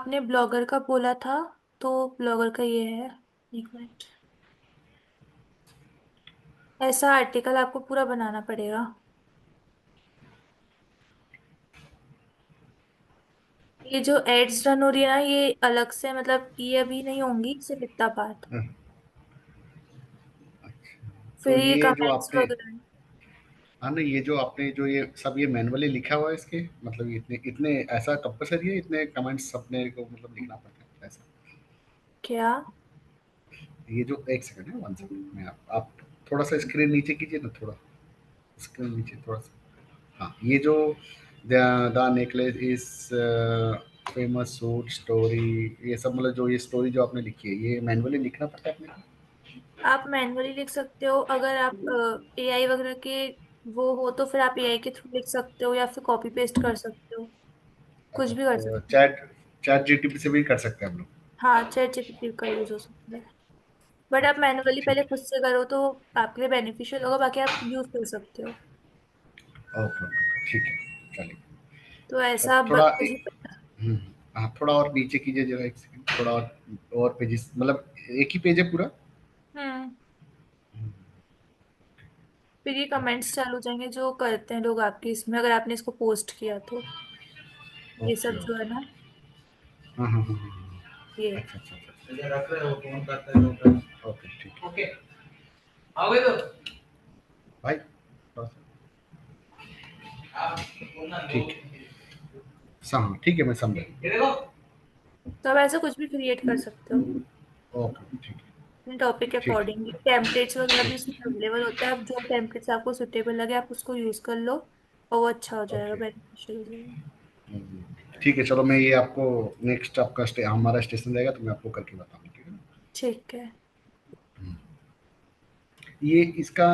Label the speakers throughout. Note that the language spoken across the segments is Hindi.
Speaker 1: आपने ब्लॉगर का बोला था, तो ब्लॉगर का ये है। एक मिनट। ऐसा आर्टिकल आपको पूरा बनाना पड़ेगा। ये जो एड्स रन हो रही है ना, ये अलग से, मतलब ये अभी नहीं होंगी, सिर्फ इतना पार्ट।
Speaker 2: हाँ, अच्छा। तो
Speaker 1: फिर ये
Speaker 2: ये जो
Speaker 1: कमेंट्स
Speaker 2: आपने,
Speaker 1: वगैरह।
Speaker 2: हाँ ना, ये जो आपने जो ये सब ये मैनुअली लिखा हुआ है इसके, मतलब ये इतने इतने ऐसा कंपलसरी है, इतने कमेंट्स अपने को मतलब लिखना पड़ता है ऐसा?
Speaker 1: क्या?
Speaker 2: ये जो एक सेकंड है, वन सेकंड में आप थोड़ा सा स्क्रीन नीचे कीजिए ना, थोड़ा स्क्रीन नीचे थोड़ा सा। हाँ, ये जो the the necklace is famous suit story, ये सब मतलब जो ये स्टोरी जो आपने लिखी है, ये मैनुअली लिखना पड़ता है अपने को?
Speaker 1: आप मैनुअली लिख सकते हो, अगर आप एआई वगैरह के वो हो तो फिर आप एआई के थ्रू लिख सकते हो, या फिर कॉपी पेस्ट कर सकते हो। कुछ
Speaker 2: अच्छा,
Speaker 1: भी कर
Speaker 2: तो
Speaker 1: सकते हो।
Speaker 2: चैट चैट जीटीपी से भी कर सकते हैं हम लोग?
Speaker 1: हाँ, चैट जीपीटी का यूज हो सकता है। बट आप
Speaker 2: अच्छा,
Speaker 1: मैनुअली पहले
Speaker 2: ठीक
Speaker 1: खुद से करो तो आपके लिए बेनिफिशियल होगा, बाकी आप यूज कर सकते हो।
Speaker 2: है, ओके ओके, ठीक है, चलिए।
Speaker 1: तो
Speaker 2: अब
Speaker 1: ऐसा
Speaker 2: थोड़ा
Speaker 1: कुछ भी।
Speaker 2: हम्म, हाँ, थोड़ा और नीचे कीजिए जरा, एक सेकंड, थोड़ा और पेजेस, मतलब एक ही पेज है पूरा?
Speaker 1: हम्म।
Speaker 2: हम्म,
Speaker 1: फिर ये कमेंट्स चालू हो जाएंगे जो करते हैं लोग आपके इसमें, अगर आपने इसको पोस्ट किया तो। ये
Speaker 2: ओके
Speaker 1: सब जो है
Speaker 2: ओके,
Speaker 1: ना,
Speaker 2: हाँ हाँ हाँ हाँ हाँ,
Speaker 1: ये।
Speaker 2: अच्छा अच्छा अच्छा, ये रख रहे हो, फोन करते हैं, ओके ठीक है, ओके, आओगे तो भाई, थोड़ा सा, ठीक है, हाँ ठीक है, मैं समझा।
Speaker 1: तो आप ऐसा कुछ भी क्रिएट कर सकते हो
Speaker 2: ओके, ठीक है,
Speaker 1: अपने टॉपिक के
Speaker 2: ठीक
Speaker 1: अकॉर्डिंगली। टेम्पलेट्स वगैरह भी
Speaker 2: ठीक,
Speaker 1: उसमें अवेलेबल होता है, आप जो टेम्पलेट्स आपको सुटेबल लगे आप उसको यूज कर लो, और वो अच्छा हो जाएगा,
Speaker 2: ओके,
Speaker 1: बेनिफिशियल हो जाएगा।
Speaker 2: ठीक है, चलो मैं ये आपको नेक्स्ट आपका हमारा स्टेशन रहेगा तो मैं आपको करके बताऊंगा, ठीक है ना?
Speaker 1: ठीक है।
Speaker 2: ये इसका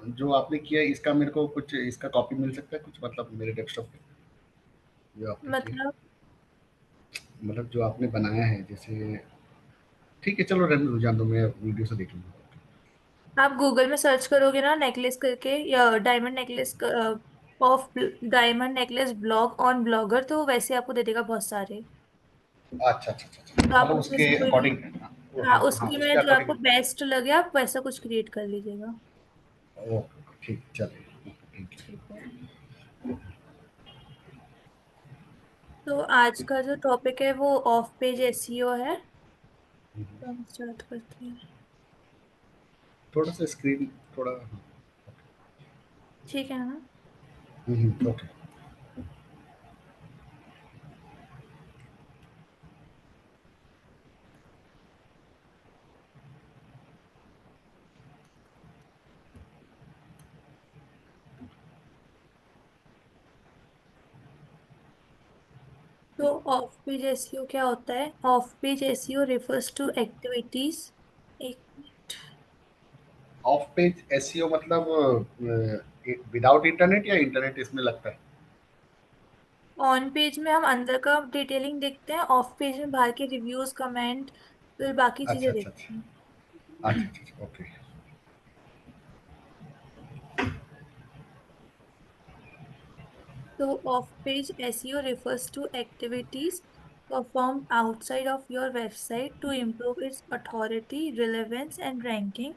Speaker 2: जो आपने किया, इसका मेरे को कुछ इसका कॉपी मिल सकता है कुछ, मतलब मेरे डेस्कटॉप पे जो आपने किया,
Speaker 1: मतलब
Speaker 2: मतलब जो आपने बनाया है जैसे, ठीक है, चलो रहने दो, जान दो, मैं वीडियो से देख लूंगा।
Speaker 1: आप गूगल में सर्च करोगे ना नेकलेस करके, या diamond necklace of diamond necklace blog on blogger, तो वैसे आपको दे देगा बहुत सारे।
Speaker 2: अच्छा अच्छा अच्छा अच्छा,
Speaker 1: तो आप
Speaker 2: मतलब
Speaker 1: उसमें
Speaker 2: उसके
Speaker 1: से कोई भी।
Speaker 2: अकॉर्डिंग,
Speaker 1: हाँ,
Speaker 2: हाँ हाँ,
Speaker 1: उसकी में
Speaker 2: उसके
Speaker 1: जो आपको
Speaker 2: अकॉर्डिंग।
Speaker 1: बेस्ट लगे आप वैसा कुछ क्रिएट कर लीजिएगा।
Speaker 2: ओके, ठीक, चलिए, ठीक है।
Speaker 1: ठीक है। तो आज का जो टॉपिक है वो ऑफ पेज एसईओ है। तो हम स्टार्ट करते हैं।
Speaker 2: थोड़ा सा स्क्रीन, थोड़ा, हाँ,
Speaker 1: ठीक है ना?
Speaker 2: ओके।
Speaker 1: तो ऑफ पेज एसईओ क्या होता है? Off page SEO refers to activities. एक मिनट।
Speaker 2: ऑफ पेज एसईओ मतलब विदाउट इंटरनेट या इंटरनेट इसमें लगता है?
Speaker 1: ऑन पेज में हम अंदर का डिटेलिंग देखते हैं, ऑफ पेज में बाहर के रिव्यूज कमेंट फिर बाकी
Speaker 2: अच्छा
Speaker 1: चीजें
Speaker 2: अच्छा
Speaker 1: देखते
Speaker 2: अच्छा,
Speaker 1: हैं।
Speaker 2: अच्छा अच्छा अच्छा, okay.
Speaker 1: So off-page SEO refers to activities performed outside of your website to improve its authority, relevance, and ranking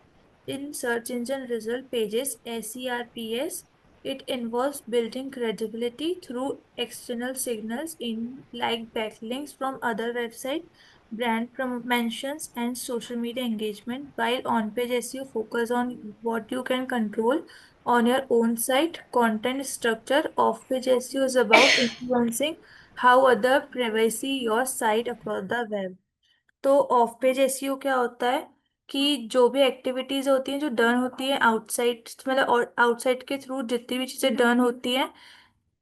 Speaker 1: in search engine result pages (SERPs). It involves building credibility through external signals in like backlinks from other websites, brand mentions, and social media engagement, while on-page SEO focus on what you can control on your own site. Content structure of which SEO is about influencing how other privacy your site across the web। तो ऑफ पेज एसईओ क्या होता है कि जो भी एक्टिविटीज होती हैं जो डन होती है आउटसाइड, मतलब आउटसाइड के थ्रू जितनी भी चीजें डन होती हैं,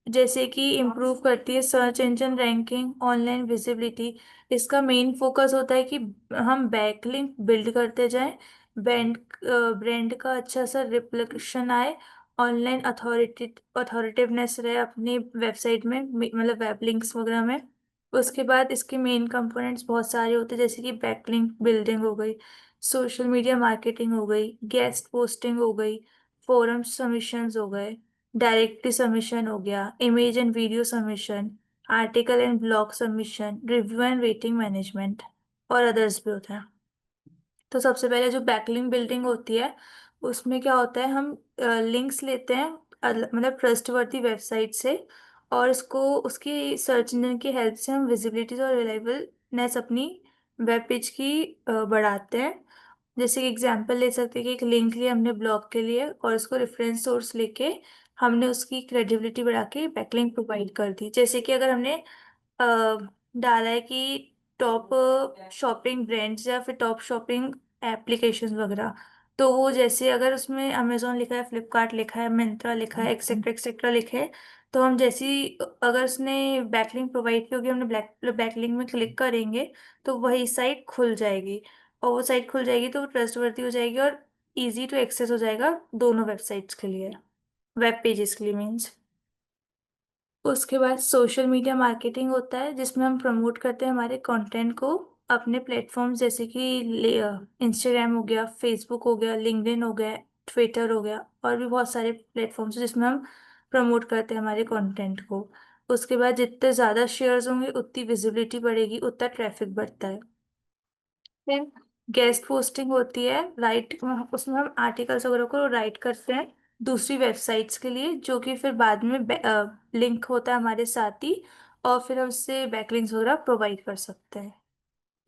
Speaker 1: जैसे कि इम्प्रूव करती है search engine ranking, online visibility. इसका मेन फोकस होता है कि हम बैकलिंक बिल्ड करते जाएं, ब्रांड ब्रांड का अच्छा सा रिप्लेकेशन आए, ऑनलाइन अथॉरिटिवनेस रहे अपनी वेबसाइट में, मतलब वेब लिंक्स वगैरह में। उसके बाद इसके मेन कंपोनेंट्स बहुत सारे होते हैं, जैसे कि बैकलिंक बिल्डिंग हो गई, सोशल मीडिया मार्केटिंग हो गई, गेस्ट पोस्टिंग हो गई, फोरम सबमिशंस हो गए, डायरेक्टली सबमिशन हो गया, image and video submission, article and blog submission, review and rating management और अदर्स भी होते हैं। तो सबसे पहले जो बैकलिंक बिल्डिंग होती है, उसमें क्या होता है, हम लिंक्स लेते हैं मतलब ट्रस्टवर्दी वेबसाइट से, और इसको उसकी सर्च इंजन की हेल्प से हम विजिबिलिटी और रिलायबलनेस अपनी वेब पेज की बढ़ाते हैं। जैसे कि एग्जांपल ले सकते हैं कि एक लिंक लिया हमने ब्लॉग के लिए और उसको रेफरेंस सोर्स लेके हमने उसकी क्रेडिबिलिटी बढ़ा के बैकलिंक प्रोवाइड कर दी। जैसे कि अगर हमने अ, डाला है कि टॉप शॉपिंग ब्रांड्स या फिर टॉप शॉपिंग एप्लीकेशंस वगैरह, तो वो जैसे अगर उसमें अमेजोन लिखा है, फ्लिपकार्ट लिखा है, मिंत्रा लिखा है, एक्सेट्रा एक्सेट्रा लिखे है, तो हम जैसी अगर उसने बैकलिंक प्रोवाइड की होगी, हमने बैकलिंक में क्लिक करेंगे तो वही साइट खुल जाएगी। और वो साइट खुल जाएगी तो वो ट्रस्टवर्दी हो जाएगी और इजी टू एक्सेस हो जाएगा दोनों वेबसाइट्स के लिए, वेब पेजेस के लिए मीन्स। उसके बाद सोशल मीडिया मार्केटिंग होता है, जिसमें हम प्रमोट करते हैं हमारे कंटेंट को अपने प्लेटफॉर्म्स, जैसे कि इंस्टाग्राम हो गया, फेसबुक हो गया, लिंक्डइन हो गया, ट्विटर हो गया, और भी बहुत सारे प्लेटफॉर्म्स हैं जिसमें हम प्रमोट करते हैं हमारे कंटेंट को। उसके बाद जितने ज़्यादा शेयर्स होंगे उतनी विजिबिलिटी बढ़ेगी, उतना ट्रैफिक बढ़ता है। फिर गेस्ट पोस्टिंग होती है, राइट, उसमें हम आर्टिकल्स वगैरह को राइट करते हैं दूसरी वेबसाइट्स के लिए, जो कि फिर बाद में लिंक होता है हमारे साथ ही, और फिर हम उससे बैकलिंक्स वगैरह प्रोवाइड कर सकते हैं।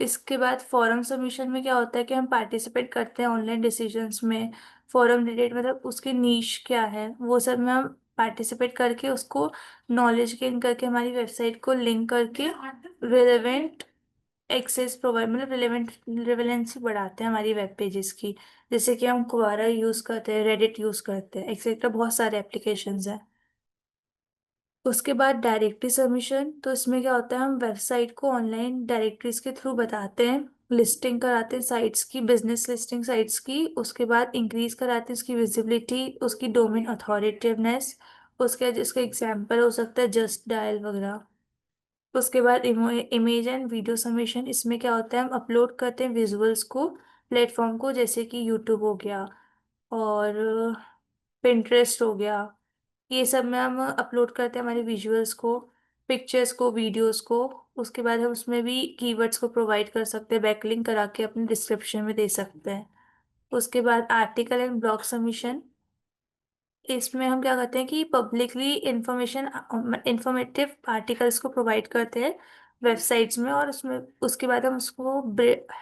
Speaker 1: इसके बाद फॉरम सबमिशन में क्या होता है कि हम पार्टिसिपेट करते हैं ऑनलाइन डिसीजंस में। फॉरम रिलेटेड मतलब उसकी नीश क्या है वो सब में हम पार्टिसिपेट करके उसको नॉलेज गेन करके हमारी वेबसाइट को लिंक करके रिलेवेंट एक्सेस प्रोवाइड मतलब रिलेवेंट रिलेवेंसी बढ़ाते हैं हमारी वेब पेजेस की। जैसे कि हम कुवारा यूज़ करते हैं, रेडिट यूज़ करते हैं, एक्सेट्रा बहुत सारे एप्लीकेशंस हैं। उसके बाद डायरेक्टरी सबमिशन, तो इसमें क्या होता है, हम वेबसाइट को ऑनलाइन डायरेक्टरीज के थ्रू बताते हैं, लिस्टिंग कराते हैं साइट्स की, बिजनेस लिस्टिंग साइट्स की। उसके बाद इंक्रीज कराते हैं उसकी विजिबिलिटी, उसकी डोमेन अथॉरिटिवनेस। उसके बाद जिसका एग्जाम्पल हो सकता है जस्ट डायल वगैरह। उसके बाद इमेज एंड वीडियो सबमिशन, इसमें क्या होता है, हम अपलोड करते हैं विजुअल्स को प्लेटफॉर्म को, जैसे कि यूट्यूब हो गया और पिंटरेस्ट हो गया, ये सब में हम अपलोड करते हैं हमारे विजुअल्स को, पिक्चर्स को, वीडियोस को। उसके बाद हम उसमें भी कीवर्ड्स को प्रोवाइड कर सकते हैं, बैकलिंक करा के अपने डिस्क्रिप्शन में दे सकते हैं। उसके बाद आर्टिकल एंड ब्लॉग सबमिशन, इसमें हम क्या करते हैं कि पब्लिकली इंफॉर्मेटिव आर्टिकल्स को प्रोवाइड करते हैं वेबसाइट्स में, और उसमें उसके बाद हम उसको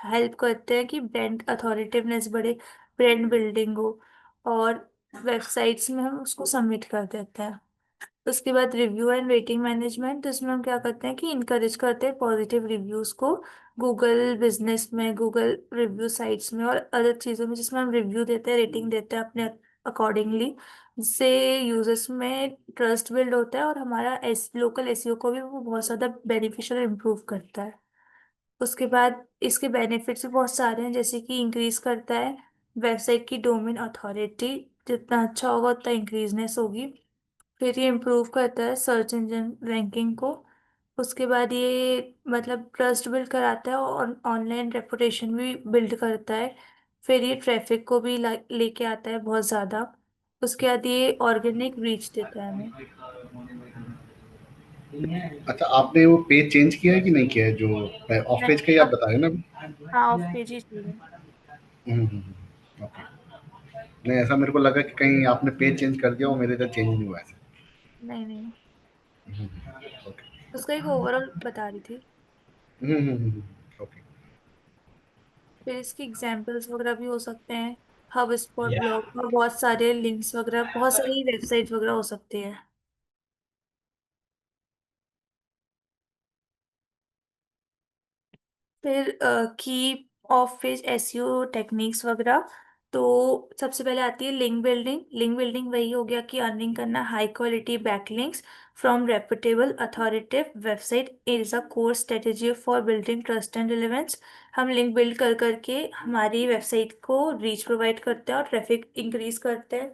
Speaker 1: हेल्प करते हैं कि ब्रांड अथॉरिटिवनेस बढ़े, ब्रांड बिल्डिंग हो, और वेबसाइट्स में हम उसको सबमिट कर देते हैं। उसके बाद रिव्यू एंड रेटिंग मैनेजमेंट, इसमें हम क्या करते हैं कि इनकरेज करते हैं पॉजिटिव रिव्यूज को गूगल बिजनेस में, गूगल रिव्यू साइट्स में और अदर चीज़ों में, जिसमें हम रिव्यू देते हैं, रेटिंग देते हैं अपने अकॉर्डिंगली, जिससे यूजर्स में ट्रस्ट बिल्ड होता है और हमारा लोकल एसईओ को भी वो बहुत ज़्यादा बेनिफिशियल इम्प्रूव करता है। उसके बाद इसके बेनिफिट्स भी बहुत सारे हैं, जैसे कि इंक्रीज करता है वेबसाइट की डोमेन अथॉरिटी, जितना अच्छा होगा उतना इंक्रीजनेस होगी। फिर ये इम्प्रूव करता है सर्च इंजन रैंकिंग को। उसके बाद ये मतलब ट्रस्ट बिल्ड कराता है और ऑनलाइन रेपुटेशन भी बिल्ड करता है। फिर ये ट्रैफिक को भी लेके आता है बहुत ज़्यादा। उसके बाद ये ऑर्गेनिक रीच देता है हमें।
Speaker 2: अच्छा, आपने वो पेज चेंज किया है कि नहीं किया है, जो ऑफ पेज
Speaker 1: नहीं,
Speaker 2: का ही आप
Speaker 1: अब
Speaker 2: बता रहे हैं ना?
Speaker 1: हाँ ऑफ पेज ही चाहिए।
Speaker 2: ओके। नहीं, ऐसा मेरे को लगा कि कहीं आपने पेज चेंज कर दिया हो, मेरे इधर चेंज नहीं हुआ ऐसे।
Speaker 1: नहीं नहीं,
Speaker 2: ओके।
Speaker 1: उसका एक ओवरऑल बता रही थी।
Speaker 2: ओके।
Speaker 1: फिर इसकी एग्जाम्पल्स वगैरह भी हो सकते हैं, हब स्पॉट ब्लॉग और बहुत सारे लिंक्स वगैरह, बहुत सारी वेबसाइट वगैरह हो सकती है। फिर की ऑफ पेज एसईओ टेक्निक्स वगैरह, तो सबसे पहले आती है लिंक बिल्डिंग। लिंक बिल्डिंग वही हो गया कि अर्निंग करना high quality backlinks from reputable authoritative website is a core strategy for building trust and relevance. हम लिंक बिल्ड कर करके हमारी वेबसाइट को रीच प्रोवाइड करते हैं और ट्रैफिक इंक्रीज करते हैं।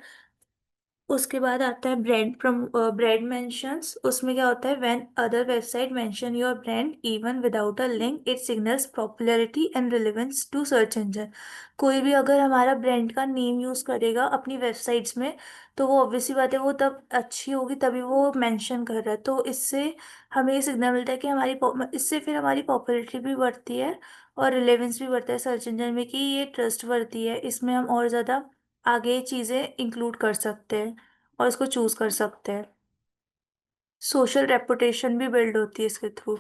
Speaker 1: उसके बाद आता है ब्रांड मेंशंस। उसमें क्या होता है, when other website mention your brand even without a link it signals popularity and relevance to search engine. कोई भी अगर हमारा ब्रांड का नेम यूज करेगा अपनी वेबसाइट्स में, तो वो ऑब्वियसली बात है, वो तब अच्छी होगी तभी वो मेंशन कर रहा है। तो इससे हमें ये सिग्नल मिलता है कि इससे फिर हमारी पॉपुलैरिटी भी बढ़ती है और रिलेवेंस भी बढ़ता है सर्च इंजन में, कि ये ट्रस्टवर्दी है, इसमें हम और ज़्यादा आगे चीज़ें इंक्लूड कर सकते हैं और इसको चूज कर सकते हैं। सोशल रेपुटेशन भी बिल्ड होती है इसके थ्रू।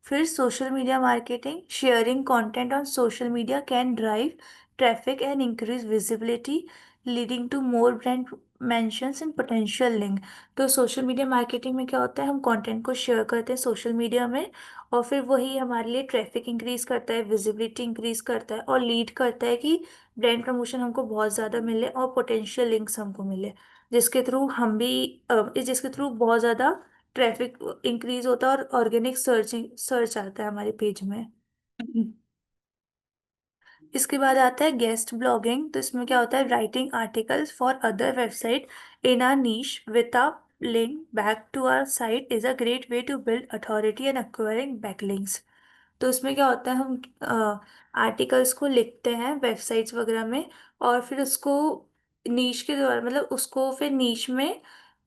Speaker 1: फिर social media marketing, sharing content on social media can drive traffic and increase visibility leading to more brand mentions and potential link. तो सोशल मीडिया मार्केटिंग में क्या होता है, हम कंटेंट को शेयर करते हैं सोशल मीडिया में, और फिर वही हमारे लिए ट्रैफिक इंक्रीज करता है, विजिबिलिटी इंक्रीज करता है और लीड करता है कि ब्रांड प्रमोशन हमको बहुत ज़्यादा मिले और पोटेंशियल लिंक्स हमको मिले, जिसके थ्रू हम भी जिसके थ्रू बहुत ज़्यादा ट्रैफिक इंक्रीज होता है और ऑर्गेनिक सर्च आता है हमारे पेज में। इसके बाद आता है गेस्ट ब्लॉगिंग। तो इसमें क्या होता है, writing articles for other website in our niche with a link back to our site is a great way to build authority and acquiring backlinks. तो इसमें क्या होता है, हम आर्टिकल्स को लिखते हैं वेबसाइट्स वगैरह में, और फिर उसको नीश के द्वारा, मतलब उसको फिर नीश में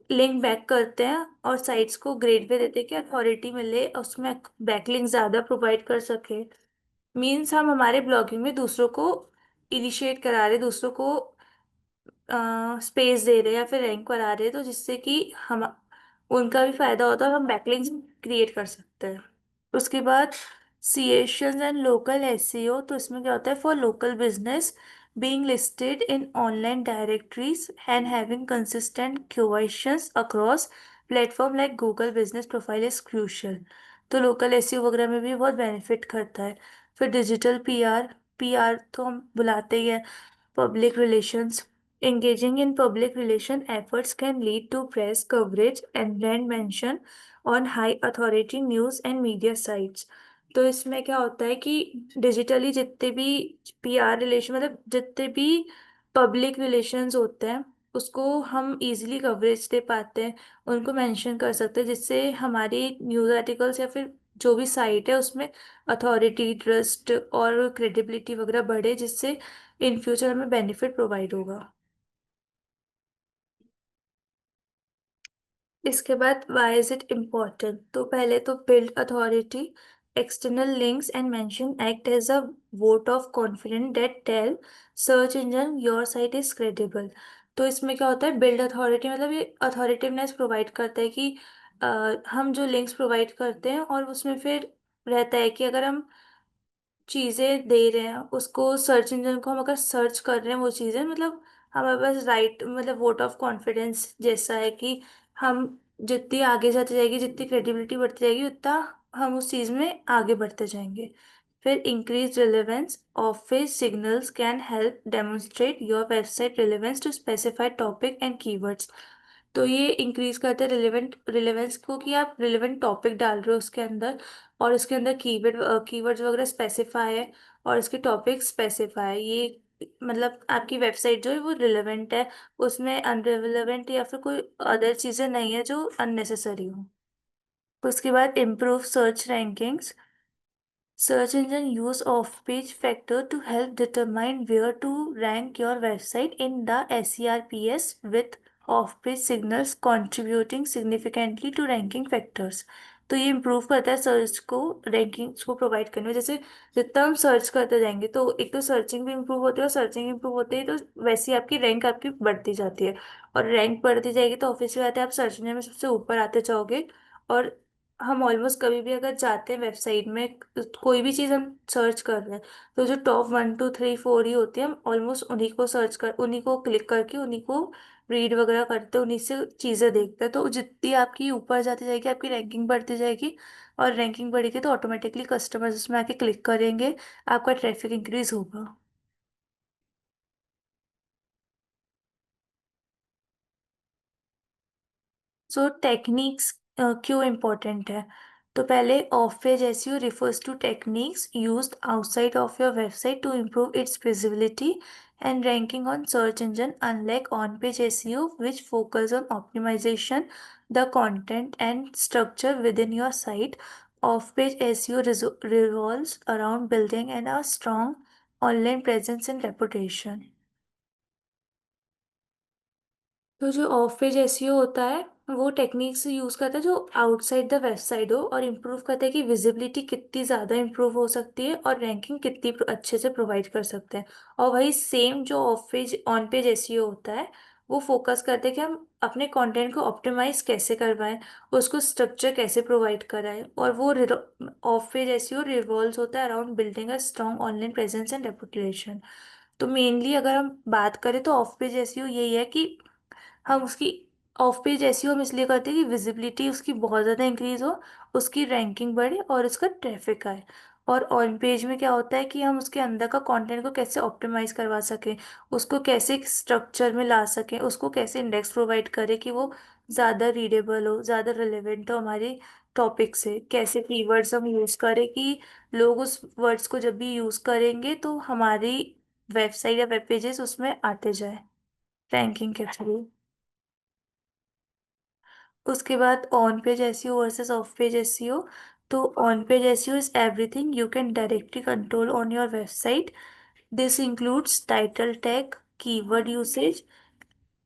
Speaker 1: लिंक बैक करते हैं और साइट्स को ग्रेड पे देते हैं कि अथॉरिटी मिले, उसमें बैकलिंक ज़्यादा प्रोवाइड कर सके। मीन्स हम हमारे ब्लॉगिंग में दूसरों को इनिशिएट करा रहे, दूसरों को स्पेस दे रहे हैं या फिर रैंक करा रहे हैं, तो जिससे कि हम उनका भी फायदा होता है और हम बैकलिंक्स क्रिएट कर सकते हैं। उसके बाद सीएशंस एंड लोकल एसईओ। तो इसमें क्या होता है, for local business being listed in online directories and having consistent questions across platform like Google Business Profile is crucial। तो लोकल एसईओ वगैरह में भी बहुत बेनिफिट करता है। फिर डिजिटल पीआर, पीआर तो हम बुलाते ही हैं, public relations. Engaging in public relation efforts can lead to press coverage and brand mention on high authority news and media sites। तो इसमें क्या होता है कि डिजिटली जितने भी पीआर रिलेशन, मतलब जितने भी पब्लिक रिलेशंस होते हैं, उसको हम इजीली कवरेज दे पाते हैं, उनको मेंशन कर सकते हैं, जिससे हमारी न्यूज़ आर्टिकल्स या फिर जो भी साइट है उसमें अथॉरिटी, ट्रस्ट और क्रेडिबिलिटी वगैरह बढ़े, जिससे इन फ्यूचर हमें बेनिफिट प्रोवाइड होगा। इसके बाद वाई इज इट इम्पोर्टेंट। तो पहले तो build authority, external links and mention act as a vote of confidence that tell search engine your site is credible. तो इसमें क्या होता है, बिल्ड अथॉरिटी मतलब ये अथॉरिटिवनेस प्रोवाइड करता है कि हम जो लिंक्स प्रोवाइड करते हैं और उसमें फिर रहता है कि अगर हम चीजें दे रहे हैं उसको सर्च इंजन को, हम अगर सर्च कर रहे हैं वो चीजें, मतलब हमारे पास राइट, मतलब वोट ऑफ कॉन्फिडेंस जैसा है कि हम जितनी आगे जाती जाएगी, जितनी क्रेडिबिलिटी बढ़ती जाएगी, उतना हम उस चीज में आगे बढ़ते जाएंगे। फिर increase relevance, office signals can help demonstrate your website relevance to specified topic and keywords. तो ये इंक्रीज करते हैं रिलेवेंस को, कि आप रिलेवेंट टॉपिक डाल रहे हो उसके अंदर, और उसके अंदर कीवर्ड्स वगैरह स्पेसिफाई है और इसके टॉपिक स्पेसिफाई है। ये मतलब आपकी वेबसाइट जो है वो रिलेवेंट है, उसमें अनरिलेवेंट या फिर कोई अदर चीज़ें नहीं है जो अननेसेसरी हो। उसके बाद improve search rankings. Search engine use off-page factor to help determine where to rank your website in the SERPs with off-page signals contributing significantly to ranking factors। तो ये इम्प्रूव करता है सर्च को, रैंकिंग्स को प्रोवाइड करने में। जैसे जितना हम सर्च करते जाएंगे तो एक तो सर्चिंग भी इम्प्रूव होती है, और सर्चिंग इम्प्रूव होती है तो वैसे ही आपकी रैंक आपकी बढ़ती जाती है, और रैंक बढ़ती जाएगी तो ऑब्वियसली बात है आप सर्च इंजन में सबसे ऊपर आते जाओगे। और हम ऑलमोस्ट कभी भी अगर जाते हैं वेबसाइट में, कोई भी चीज़ हम सर्च कर रहे हैं, तो जो टॉप 1 2 3 4 ही होती है, हम ऑलमोस्ट उन्हीं को क्लिक करके उन्हीं को रीड वगैरह करते हैं, उन्हीं से चीज़ें देखते हैं। तो जितनी आपकी ऊपर जाती जाएगी आपकी रैंकिंग बढ़ती जाएगी, और रैंकिंग बढ़ेगी तो ऑटोमेटिकली कस्टमर्स उसमें आके क्लिक करेंगे, आपका ट्रैफिक इंक्रीज होगा। सो टेक्निक्स क्यों इम्पोर्टेंट है। तो पहले of page SEO refers to techniques used outside of your website to improve its visibility and ranking on search engine, unlike on page SEO which focus on optimization the content and structure within your site. Off page SEO revolves around building and a strong online presence and reputation. तो जो ऑफ पेज एसईओ होता है वो टेक्निक्स यूज करता है जो आउटसाइड द वेबसाइट हो और इम्प्रूव करता है कि विजिबिलिटी कितनी ज़्यादा इम्प्रूव हो सकती है और रैंकिंग कितनी अच्छे से प्रोवाइड कर सकते हैं। और वही सेम जो of page on page SEO होता है वो फोकस करते हैं कि हम अपने कंटेंट को ऑप्टिमाइज कैसे करवाएं, उसको स्ट्रक्चर कैसे प्रोवाइड कराएं। और वो ऑफ पेज एसईओ रिवॉल्व्स होता है around building a strong online presence and reputation. तो मेनली अगर हम बात करें तो ऑफ पेज एसईओ यही है कि हम उसकी ऑफ पेज एसईओ हम इसलिए करते हैं कि विजिबिलिटी उसकी बहुत ज़्यादा इंक्रीज हो, उसकी रैंकिंग बढ़े और उसका ट्रैफिक आए। और ऑन पेज में क्या होता है कि हम उसके अंदर का कंटेंट को कैसे ऑप्टिमाइज करवा सकें, उसको कैसे स्ट्रक्चर में ला सकें, उसको कैसे इंडेक्स प्रोवाइड करें कि वो ज़्यादा रीडेबल हो, ज़्यादा रिलेवेंट हो हमारे टॉपिक से, कैसे कीवर्ड्स हम यूज़ करें कि लोग उस वर्ड्स को जब भी यूज़ करेंगे तो हमारी वेबसाइट या वेब पेजेस उसमें आते जाए रैंकिंग के थ्रू। उसके बाद on page SEO versus off page SEO. तो on page SEO is everything you can directly control on your website. This includes title tag, keyword usage,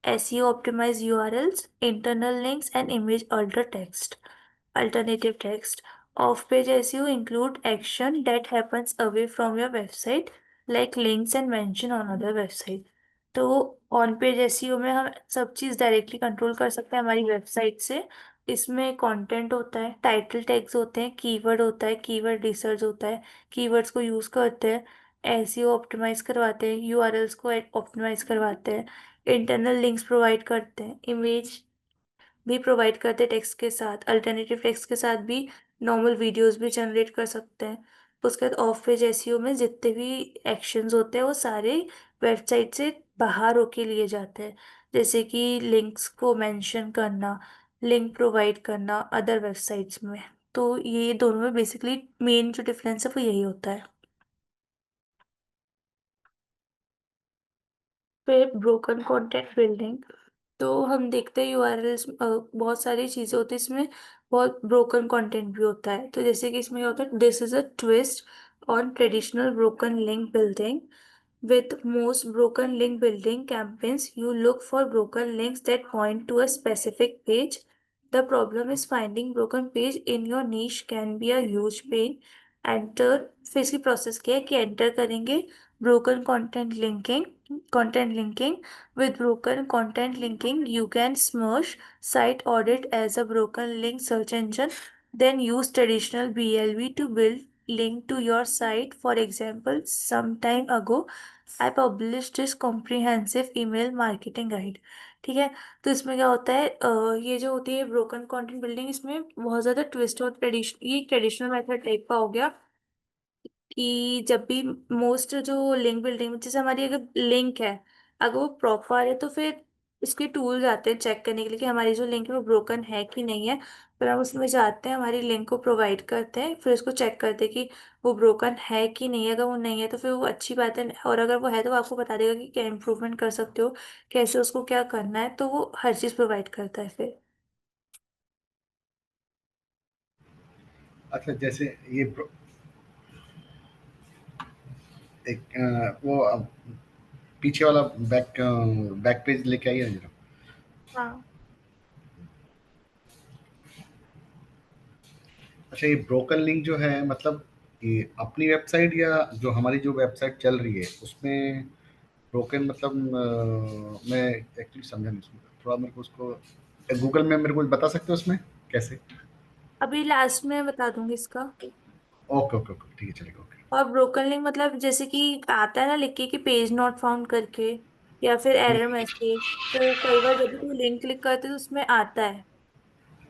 Speaker 1: SEO optimize URLs, internal links, and image alternative text. Off-page SEO include action that happens away from your website, like links and mention on other website. तो ऑन पेज एसईओ में हम सब चीज़ डायरेक्टली कंट्रोल कर सकते हैं हमारी वेबसाइट से। इसमें कंटेंट होता है, टाइटल टैग्स होते हैं, कीवर्ड होता है, कीवर्ड रिसर्च होता है, कीवर्ड्स को यूज़ करते हैं, एसईओ ऑप्टिमाइज करवाते हैं, यूआरएल्स को ऑप्टिमाइज करवाते हैं, इंटरनल लिंक्स प्रोवाइड करते हैं, इमेज भी प्रोवाइड करते हैं टेक्स्ट के साथ, अल्टरनेटिव टेक्स्ट के साथ भी नॉर्मल वीडियोस भी जनरेट कर सकते हैं। उसके बाद ऑफ पेज एसईओ में जितने भी एक्शंस होते हैं वो सारे वेबसाइट से बाहर होके लिए जाते हैं, जैसे कि लिंक्स को मेंशन करना, लिंक प्रोवाइड करना अदर वेबसाइट्स में। तो ये दोनों में बेसिकली मेन जो डिफरेंस है वो यही होता है। फिर ब्रोकन कंटेंट बिल्डिंग। तो हम देखते हैं यूआरएल्स बहुत सारी चीज़ें होती है इसमें, बहुत ब्रोकन कंटेंट भी होता है। तो जैसे कि इसमें क्या होता है, this is a twist on traditional broken link building. With most broken link building campaigns, you look for broken links that point to a specific page. The problem is finding broken page in your niche can be a huge pain. Enter फिर इसकी प्रोसेस क्या है कि एंटर करेंगे broken content linking. With broken content linking, you can smurge site audit as a broken link search engine, then use traditional BLB to build link to your site. For example, some time ago, I published this comprehensive email marketing guide. ठीक है। तो इसमें क्या होता है, ये जो होती है ब्रोकन कंटेंट बिल्डिंग, इसमें बहुत ज़्यादा ट्विस्ट और ट्रेडिशन, ये ट्रेडिशनल मेथड टाइप का हो गया कि जब भी मोस्ट जो लिंक बिल्डिंग, जैसे हमारी अगर लिंक है, अगर वो प्रॉपर है तो फिर इसके टूल्स आते हैं चेक करने के लिए कि हमारी जो लिंक है वो ब्रोकन है कि नहीं है। फिर हम उसमें जाते हैं, हमारी लिंक को प्रोवाइड करते हैं, फिर उसको चेक करते हैं कि वो ब्रोकन है कि नहीं है। अगर वो नहीं है तो फिर वो अच्छी बात है, और अगर वो है तो वो आपको बता देगा कि क्या इम्प्रूवमेंट कर सकते हो, कैसे उसको क्या करना है। तो वो हर चीज़ प्रोवाइड करता है फिर।
Speaker 2: अच्छा, जैसे ये एक वो पीछे वाला बैक पेज लेके आइए ना जरा।
Speaker 1: हाँ।
Speaker 2: अच्छा, ये ब्रोकन लिंक जो है मतलब ये अपनी वेबसाइट या जो हमारी जो वेबसाइट चल रही है उसमें ब्रोकन मतलब मैं एक्चुअली समझा नहीं उसमें, थोड़ा मेरे को उसको गूगल में मेरे को बता सकते हो उसमें कैसे?
Speaker 1: अभी लास्ट में बता दूंगी इसका।
Speaker 2: ओके ओके ओके, ठीक है, चलेगा, ओके।
Speaker 1: और ब्रोकन लिंक मतलब जैसे कि आता है ना लिख के कि पेज नॉट फाउंड करके, या फिर एरर मैसेज। तो कई बार जब भी कोई लिंक क्लिक करते हैं तो उसमें आता है।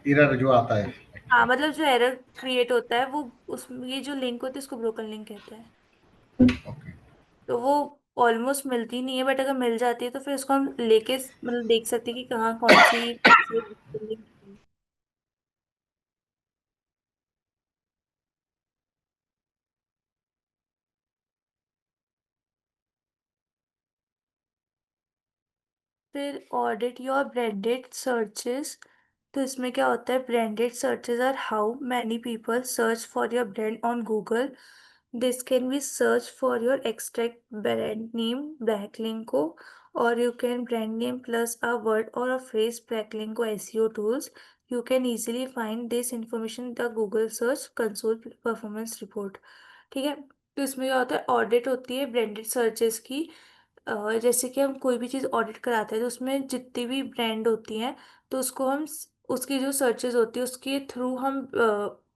Speaker 2: एरर जो आता है
Speaker 1: हाँ
Speaker 2: एक्चुअली।
Speaker 1: मतलब जो एरर क्रिएट होता है वो उस ये जो लिंक होती है उसको ब्रोकन लिंक कहते हैं।
Speaker 2: ओके।
Speaker 1: तो वो ऑलमोस्ट मिलती नहीं है, बट अगर मिल जाती है तो फिर उसको हम लेके मतलब देख सकते हैं कि कहाँ कौन सी लिंक है। फिर ऑडिट योर ब्रांडेड सर्चेस। तो इसमें क्या होता है, branded searches are how many people search for your brand on Google. This can be search for your extract brand name backlink को, or you can brand name plus a word or a phrase backlink को SEO tools. You can easily find this information the Google search console performance report. ठीक है। तो इसमें क्या होता है, ऑडिट होती है ब्रांडेड सर्चेस की। जैसे कि हम कोई भी चीज़ ऑडिट कराते हैं तो उसमें जितनी भी ब्रांड होती हैं, तो उसको हम उसकी जो सर्चेज होती है उसके थ्रू हम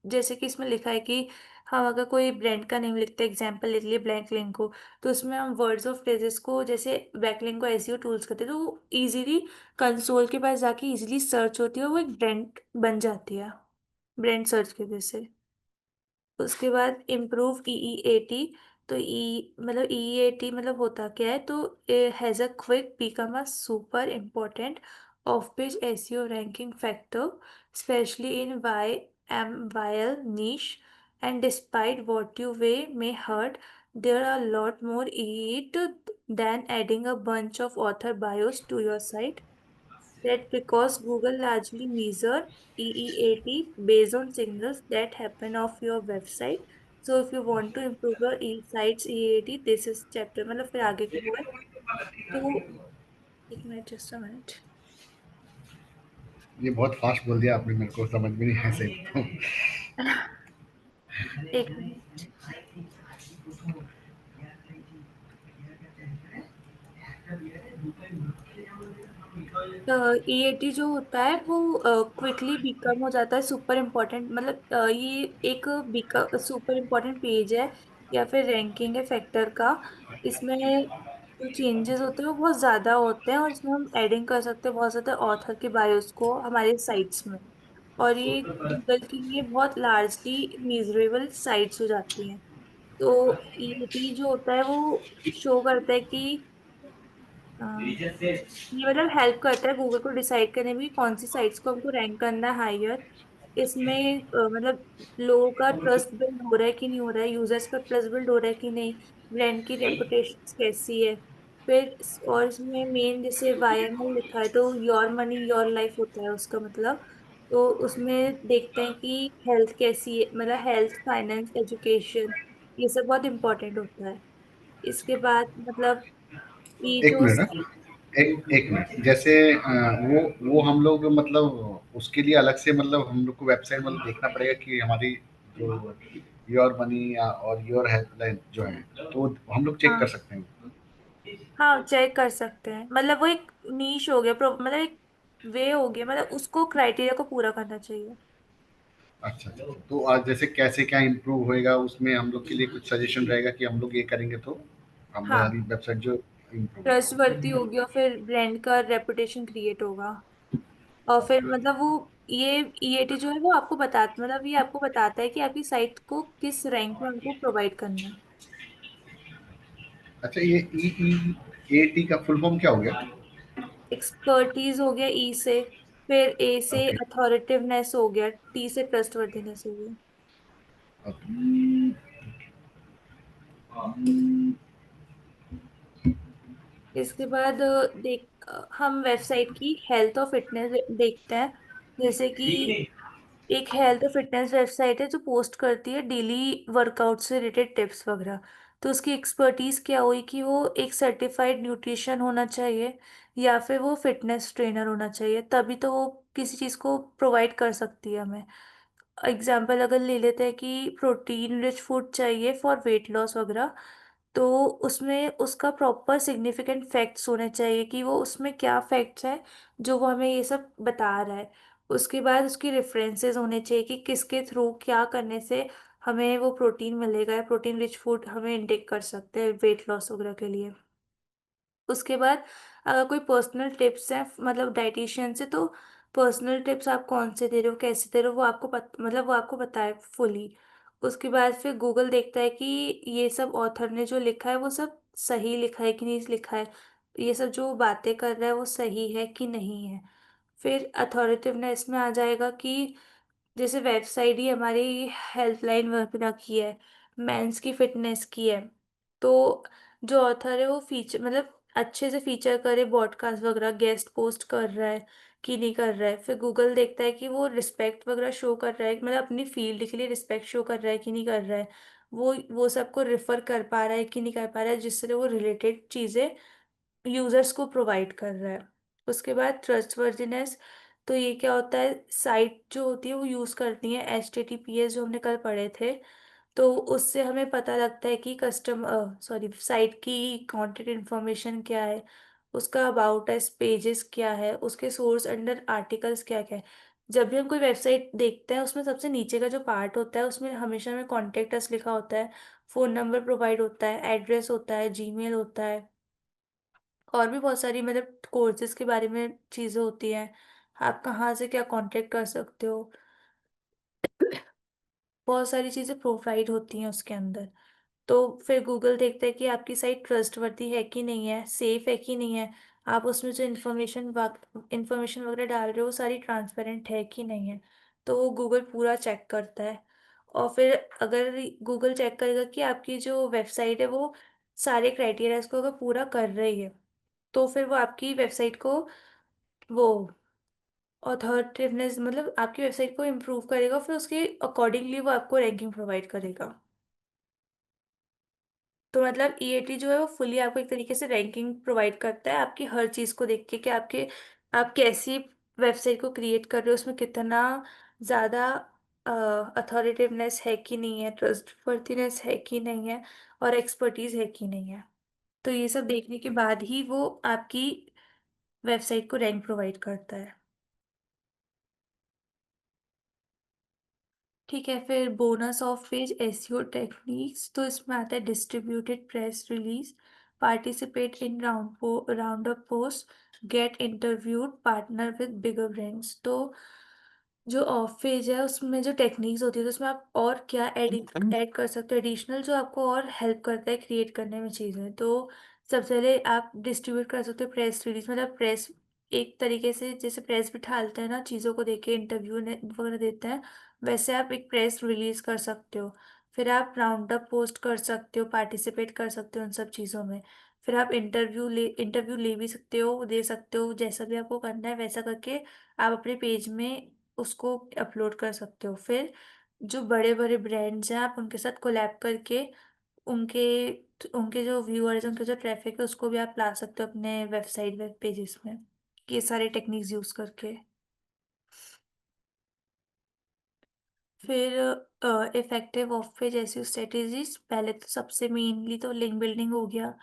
Speaker 1: जैसे कि इसमें लिखा है कि हम अगर कोई ब्रांड का नेम लिखते हैं, एग्जांपल लिख लिए ब्लैक लिंक को, तो उसमें हम वर्ड्स और फ्रेजेस को जैसे बैकलिंक को एसईओ टूल्स करते हैं, तो वो इजीली कंसोल के पास जाके इजीली सर्च होती है और वो एक ब्रांड बन जाती है ब्रांड सर्च के वजह से। उसके बाद इम्प्रूव ईईएटी। तो ई मतलब ईईएटी मतलब होता क्या है, तो has a quick become a super important off page SEO ranking factor, especially in Y M Y L niche, and despite what you may heard, there are a lot more it than adding a bunch of author bios to your site. That because Google largely measure EEAT based on signals that happen off your website. So if you want to improve your site's EAT, this is chapter। मतलब फिर आगे की वो है। तो एक मिनट, जस्ट अ मिनट।
Speaker 2: ये बहुत फास्ट बोल दिया आपने, मेरे को समझ में नहीं आया सही तो।
Speaker 1: एक मिनट। ईएटी जो होता है वो क्विकली बिकम हो जाता है सुपर इम्पोर्टेंट, मतलब ये एक सुपर इम्पोर्टेंट पेज है या फिर रैंकिंग है फैक्टर का। इसमें जो चेंजेस होते हैं वो बहुत ज़्यादा होते हैं, और इसमें हम एडिंग कर सकते हैं बहुत ज़्यादा ऑथर के बायोस को हमारे साइट्स में। और ये गूगल के लिए बहुत लार्जली मेजरेबल साइट्स हो जाती हैं। तो ईएटी जो होता है वो शो करता है कि ये मतलब हेल्प करता है गूगल को डिसाइड करने में कि कौन सी साइट्स को हमको रैंक करना है हायर। इसमें मतलब लोगों का ट्रस्ट बिल्ड हो रहा है कि नहीं हो रहा है, यूजर्स का ट्रस्ट बिल्ड हो रहा है कि नहीं, ब्रांड की रेपुटेशन कैसी है। फिर और इसमें मेन जैसे वाईएमएल लिखा है तो योर मनी योर लाइफ होता है उसका मतलब। तो उसमें देखते हैं कि हेल्थ कैसी है, मतलब हेल्थ फाइनेंस एजुकेशन, ये सब बहुत इंपॉर्टेंट होता है। इसके बाद मतलब ये
Speaker 2: एक
Speaker 1: जो
Speaker 2: मिनट हाँ। एक एक मिनट, जैसे वो हम लोग मतलब उसके लिए अलग से मतलब हम लोग को वेबसाइट मतलब देखना पड़ेगा कि हमारी जो योर मनी या और योर हेल्पलाइन जो है, तो हम लोग चेक कर
Speaker 1: हाँ
Speaker 2: सकते हैं।
Speaker 1: हाँ चेक कर सकते हैं, मतलब वो एक नीश हो गया, मतलब एक वे हो गया, मतलब उसको क्राइटेरिया को पूरा करना चाहिए।
Speaker 2: अच्छा अच्छा, तो आज जैसे कैसे क्या इम्प्रूव होएगा उसमें हम लोग के लिए कुछ सजेशन रहेगा कि हम लोग ये करेंगे तो हमारी
Speaker 1: हाँ,
Speaker 2: वेबसाइट जो इम्प्रूव होगा।
Speaker 1: ट्रस्टवर्दी होगी और फिर ब्रांड का रेपुटेशन क्रिएट होगा। और फिर
Speaker 2: ओके।
Speaker 1: मतलब वो ये ईएटी जो है वो आपको बता मतलब ये आपको बताता है कि आपकी साइट को किस रैंक में हमको प्रोवाइड करना है।
Speaker 2: अच्छा, ये ई ए टी का फुल फॉर्म क्या हो गया?
Speaker 1: एक्सपर्टीज हो गया ई से, फिर ए से
Speaker 2: ओके
Speaker 1: अथॉरिटिवनेस हो गया, टी से ट्रस्टवर्दीनेस हो गया।
Speaker 2: ओके।
Speaker 1: इसके बाद हम वेबसाइट की हेल्थ और फिटनेस देखते हैं। जैसे कि एक हेल्थ और फिटनेस वेबसाइट है जो पोस्ट करती है डेली वर्कआउट से रिलेटेड टिप्स वगैरह। तो उसकी एक्सपर्टीज क्या हुई कि वो एक सर्टिफाइड न्यूट्रिशन होना चाहिए या फिर वो फिटनेस ट्रेनर होना चाहिए, तभी तो वो किसी चीज़ को प्रोवाइड कर सकती है हमें। एग्जाम्पल अगर ले लेते हैं कि प्रोटीन रिच फूड चाहिए फॉर वेट लॉस वगैरह, तो उसमें उसका प्रॉपर सिग्निफिकेंट फैक्ट्स होने चाहिए कि वो उसमें क्या फैक्ट्स हैं जो वो हमें ये सब बता रहा है। उसके बाद उसकी रेफरेंसेस होने चाहिए कि किसके थ्रू क्या करने से हमें वो प्रोटीन मिलेगा या प्रोटीन रिच फूड हमें इंटेक कर सकते हैं वेट लॉस वगैरह के लिए। उसके बाद अगर कोई पर्सनल टिप्स हैं मतलब डाइटिशियन से, तो पर्सनल टिप्स आप कौन से दे रहे हो कैसे दे रहे हो वो आपको मतलब वो आपको बताए फुली। उसके बाद फिर गूगल देखता है कि ये सब ऑथर ने जो लिखा है वो सब सही लिखा है कि नहीं लिखा है, ये सब जो बातें कर रहा है वो सही है कि नहीं है। फिर अथॉरिटिवनेस में आ जाएगा कि जैसे वेबसाइट ही हमारी हेल्पलाइन वगैरह की है, मेंस की फिटनेस की है, तो जो ऑथर है वो फीचर मतलब अच्छे से फीचर करे, बॉडकास्ट वगैरह गेस्ट पोस्ट कर रहा है कि नहीं कर रहा है। फिर गूगल देखता है कि वो रिस्पेक्ट वगैरह शो कर रहा है, मतलब अपनी फील्ड के लिए रिस्पेक्ट शो कर रहा है कि नहीं कर रहा है, वो सबको रेफर कर पा रहा है कि नहीं कर पा रहा है, जिससे वो रिलेटेड चीज़ें यूजर्स को प्रोवाइड कर रहा है। उसके बाद ट्रस्टवर्दीनेस, तो ये क्या होता है, साइट जो होती है वो यूज़ करती है HTTPS जो हमने कल पढ़े थे, तो उससे हमें पता लगता है कि साइट की कंटेंट इन्फॉर्मेशन क्या है, उसका अबाउट अस पेजेस क्या है, उसके सोर्स अंडर आर्टिकल्स क्या क्या है। जब भी हम कोई वेबसाइट देखते हैं उसमें सबसे नीचे का जो पार्ट होता है उसमें हमेशा में कॉन्टेक्ट अस लिखा होता है, फ़ोन नंबर प्रोवाइड होता है, एड्रेस होता है, जीमेल होता है, और भी बहुत सारी मतलब कोर्सेज के बारे में चीज़ें होती हैं, आप कहाँ से क्या कांटेक्ट कर सकते हो, बहुत सारी चीज़ें प्रोवाइड होती हैं उसके अंदर। तो फिर गूगल देखता है कि आपकी साइट ट्रस्टवर्दी है कि नहीं है, सेफ है कि नहीं है, आप उसमें जो इन्फॉर्मेशन वगैरह डाल रहे हो वो सारी ट्रांसपेरेंट है कि नहीं है। तो वो गूगल पूरा चेक करता है, और फिर अगर गूगल चेक करेगा कि आपकी जो वेबसाइट है वो सारे क्राइटेरियाज को अगर पूरा कर रही है, तो फिर वो आपकी वेबसाइट को वो ऑथोरेटिवनेस, मतलब आपकी वेबसाइट को इम्प्रूव करेगा, फिर उसके अकॉर्डिंगली वो आपको रैंकिंग प्रोवाइड करेगा। तो मतलब EAT जो है वो फुली आपको एक तरीके से रैंकिंग प्रोवाइड करता है आपकी हर चीज़ को देख के, कि आप कैसी वेबसाइट को क्रिएट कर रहे हो, उसमें कितना ज़्यादा अथॉरिटिवनेस है कि नहीं है, ट्रस्टवर्थीनेस है कि नहीं है, और एक्सपर्टीज है कि नहीं है। तो ये सब देखने के बाद ही वो आपकी वेबसाइट को रैंक प्रोवाइड करता है। ठीक है, फिर bonus off page SEO techniques, तो इसमें आता है distributed press release, participate in round up post, get interviewed, partner with bigger brands. तो जो ऑफ पेज है उसमें जो टेक्निक्स होती है तो उसमें आप और क्या ऐड कर सकते हो एडिशनल, जो आपको और हेल्प करता है क्रिएट करने में चीज़ें। तो सबसे पहले आप डिस्ट्रीब्यूट कर सकते हो प्रेस रिलीज, मतलब प्रेस एक तरीके से जैसे प्रेस बिठालते हैं ना चीज़ों को देके इंटरव्यू वगैरह देते हैं, वैसे आप एक प्रेस रिलीज कर सकते हो। फिर आप राउंड अप पोस्ट कर सकते हो, पार्टिसिपेट कर सकते हो उन सब चीज़ों में। फिर आप इंटरव्यू ले भी सकते हो, दे सकते हो, जैसा भी आपको करना है वैसा करके आप अपने पेज में उसको अपलोड कर सकते हो। फिर जो बड़े बड़े ब्रांड्स हैं आप उनके साथ कोलैब करके उनके उनके जो व्यूअर्स उनके जो ट्रैफिक है उसको भी आप ला सकते हो अपने वेब पेजेस में, ये सारे टेक्निक्स यूज करके। फिर effective of page SEO strategies, पहले तो सबसे मेनली तो लिंक बिल्डिंग हो गया।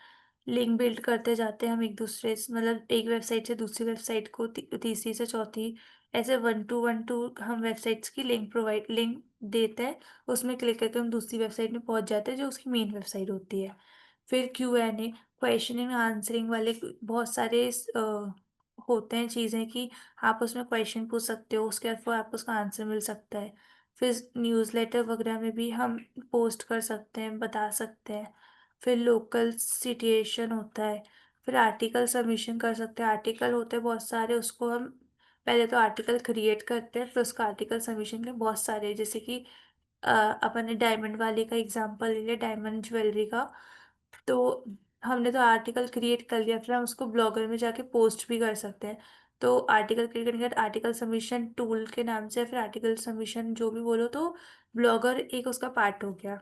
Speaker 1: लिंक बिल्ड करते जाते हैं हम एक दूसरे से, मतलब एक वेबसाइट से दूसरी वेबसाइट को, तीसरी से चौथी, ऐसे वन टू हम वेबसाइट्स की लिंक देते हैं, उसमें क्लिक करके हम दूसरी वेबसाइट में पहुंच जाते हैं जो उसकी मेन वेबसाइट होती है। फिर Q&A, क्वेश्चनिंग आंसरिंग वाले बहुत सारे होते हैं चीज़ें कि आप उसमें क्वेश्चन पूछ सकते हो, उसके बाद फिर आपको उसका आंसर मिल सकता है। फिर न्यूज़लेटर वगैरह में भी हम पोस्ट कर सकते हैं, बता सकते हैं। फिर लोकल सिचुएशन होता है। फिर आर्टिकल सबमिशन कर सकते हैं, आर्टिकल होते हैं बहुत सारे, उसको हम पहले तो आर्टिकल क्रिएट करते हैं, फिर उसका आर्टिकल सबमिशन के बहुत सारे, जैसे कि अ, अपन ने डायमंड वाले का एग्जांपल ले लिया, डायमंड ज्वेलरी का। तो हमने तो आर्टिकल क्रिएट कर लिया, फिर हम उसको ब्लॉगर में जाके पोस्ट भी कर सकते हैं। तो आर्टिकल क्रिएट करने के बाद आर्टिकल सबमिशन टूल के नाम से, फिर आर्टिकल सबमिशन जो भी बोलो, तो ब्लॉगर एक उसका पार्ट हो गया।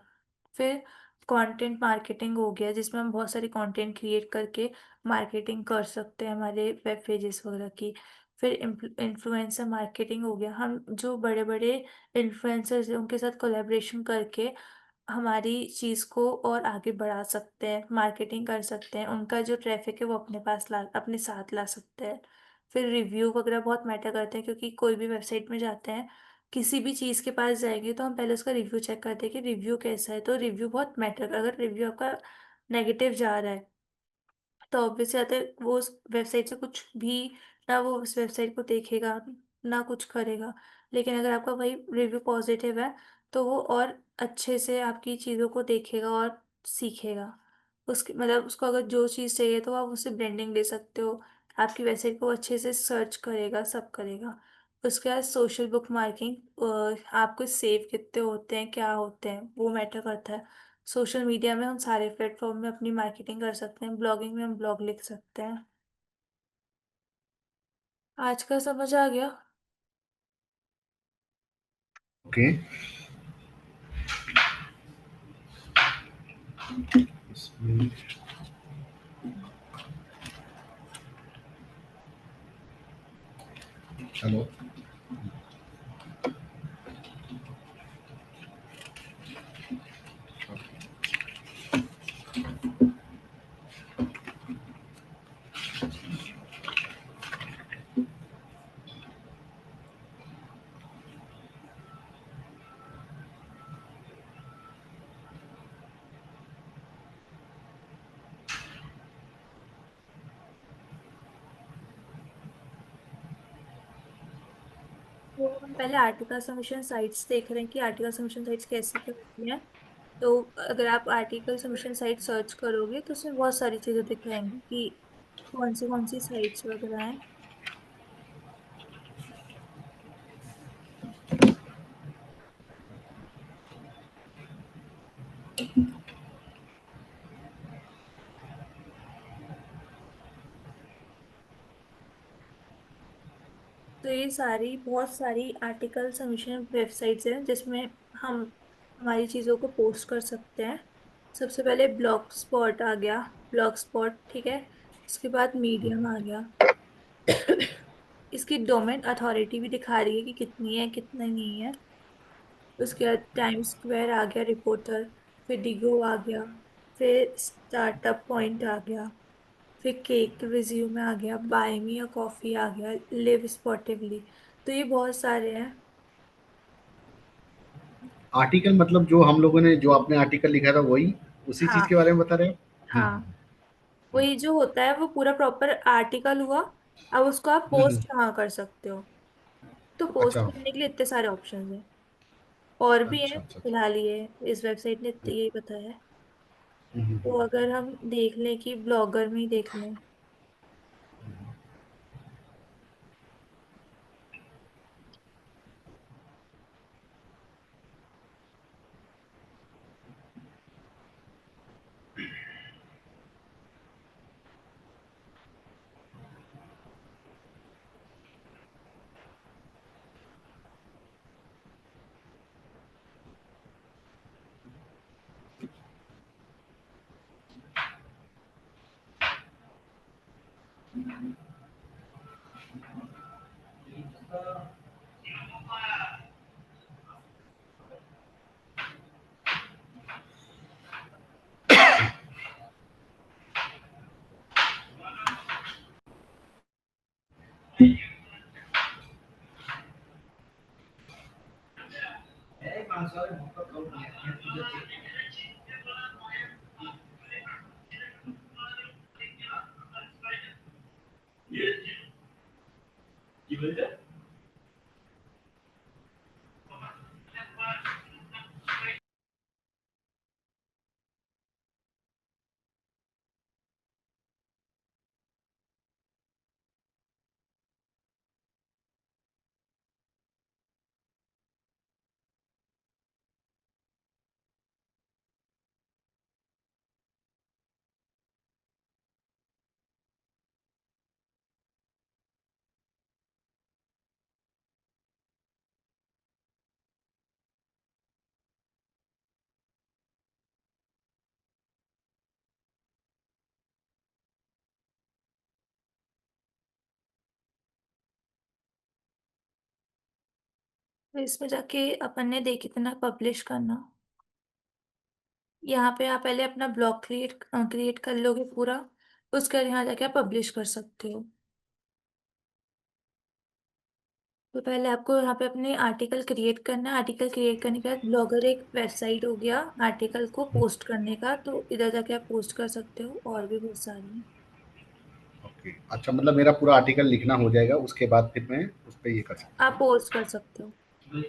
Speaker 1: फिर कंटेंट मार्केटिंग हो गया, जिसमें हम बहुत सारी कंटेंट क्रिएट करके मार्केटिंग कर सकते हैं हमारे वेब पेजेस वगैरह की। फिर इन्फ्लुएंसर मार्केटिंग हो गया, हम जो बड़े बड़े इन्फ्लुएंसर्स हैं उनके साथ कोलैबोरेशन करके हमारी चीज़ को और आगे बढ़ा सकते हैं, मार्केटिंग कर सकते हैं, उनका जो ट्रैफिक है वो अपने साथ ला सकते हैं। फिर रिव्यू वगैरह बहुत मैटर करते हैं, क्योंकि कोई भी वेबसाइट में जाते हैं, किसी भी चीज़ के पास जाएंगे तो हम पहले उसका रिव्यू चेक करते हैं कि रिव्यू कैसा है। तो रिव्यू बहुत मैटर, अगर रिव्यू आपका नेगेटिव जा रहा है तो ऑब्वियस बात है वो उस वेबसाइट से कुछ भी, ना वो उस वेबसाइट को देखेगा, ना कुछ करेगा। लेकिन अगर आपका वही रिव्यू पॉजिटिव है तो वो और अच्छे से आपकी चीज़ों को देखेगा और सीखेगा। उसकी मतलब उसको अगर जो चीज़ चाहिए तो आप उससे ब्रांडिंग ले सकते हो, आपकी वेबसाइट को अच्छे से सर्च करेगा, सब करेगा। उसके बाद सोशल बुक मार्किंग, आपको सेव कितने होते हैं क्या होते हैं वो मैटर करता है। सोशल मीडिया में हम सारे प्लेटफॉर्म में अपनी मार्केटिंग कर सकते हैं, ब्लॉगिंग में हम ब्लॉग लिख सकते हैं। आज का समझ आ गया?
Speaker 2: ओके। इसमें चलो,
Speaker 1: तो हम पहले आर्टिकल सबमिशन साइट्स देख रहे हैं कि आर्टिकल सबमिशन साइट्स कैसे करती हैं। तो अगर आप आर्टिकल सबमिशन साइट सर्च करोगे तो उसमें बहुत सारी चीज़ें दिखाएंगी कि कौन सी साइट्स वगैरह हैं। तो ये सारी बहुत सारी आर्टिकल सबमिशन वेबसाइट्स हैं जिसमें हम हमारी चीज़ों को पोस्ट कर सकते हैं। सबसे पहले ब्लॉग स्पॉट आ गया। ब्लॉग स्पॉट, ठीक है। उसके बाद मीडियम आ गया। इसकी डोमेन अथॉरिटी भी दिखा रही है कि कितनी है कितना नहीं है। उसके बाद टाइम स्क्वायर आ गया, रिपोर्टर, फिर डिगो आ गया, फिर स्टार्टअप पॉइंट आ गया, फिर केक रिज्यूम आ गया, बाय मी अ कॉफी आ गया, लिव स्पॉटिवली। तो ये बहुत सारे हैं।
Speaker 2: आर्टिकल मतलब जो हम लोगों ने जो आपने आर्टिकल लिखा था वही, उसी चीज के
Speaker 1: हाँ।
Speaker 2: बारे में बता रहे हैं आप?
Speaker 1: हाँ, वही जो होता है वो पूरा प्रॉपर आर्टिकल हुआ। अब उसको आप
Speaker 2: हम्म, हम्म।
Speaker 1: पोस्ट कहाँ कर सकते हो? तो पोस्ट
Speaker 2: अच्छा,
Speaker 1: करने के लिए इतने सारे ऑप्शन हैं। और भी
Speaker 2: अच्छा,
Speaker 1: है,
Speaker 2: अच्छा, अच्छा।
Speaker 1: फिलहाल ये इस वेबसाइट ने इतने यही बताया है।
Speaker 2: हम्म, हम्म,
Speaker 1: तो अगर हम देख लें कि ब्लॉगर में ही देख लें। तो इसमें जाके अपन ने देख इतना पब्लिश करना। यहाँ पे आप पहले अपना ब्लॉग क्रिएट कर लोगे पूरा। उसके बाद यहाँ जाके आप पब्लिश कर सकते हो। तो पहले आपको यहाँ पे अपने आर्टिकल क्रिएट करना है। आर्टिकल क्रिएट करने के बाद ब्लॉगर एक वेबसाइट हो गया आर्टिकल को पोस्ट करने का, तो इधर जाके आप पोस्ट कर सकते हो। और भी बहुत सारे हैं।
Speaker 2: ओके। अच्छा, मतलब मेरा पूरा आर्टिकल लिखना हो जाएगा, उसके बाद फिर मैं उस पे ये कर सकता
Speaker 1: आप पोस्ट कर सकते हो।
Speaker 2: हूँ।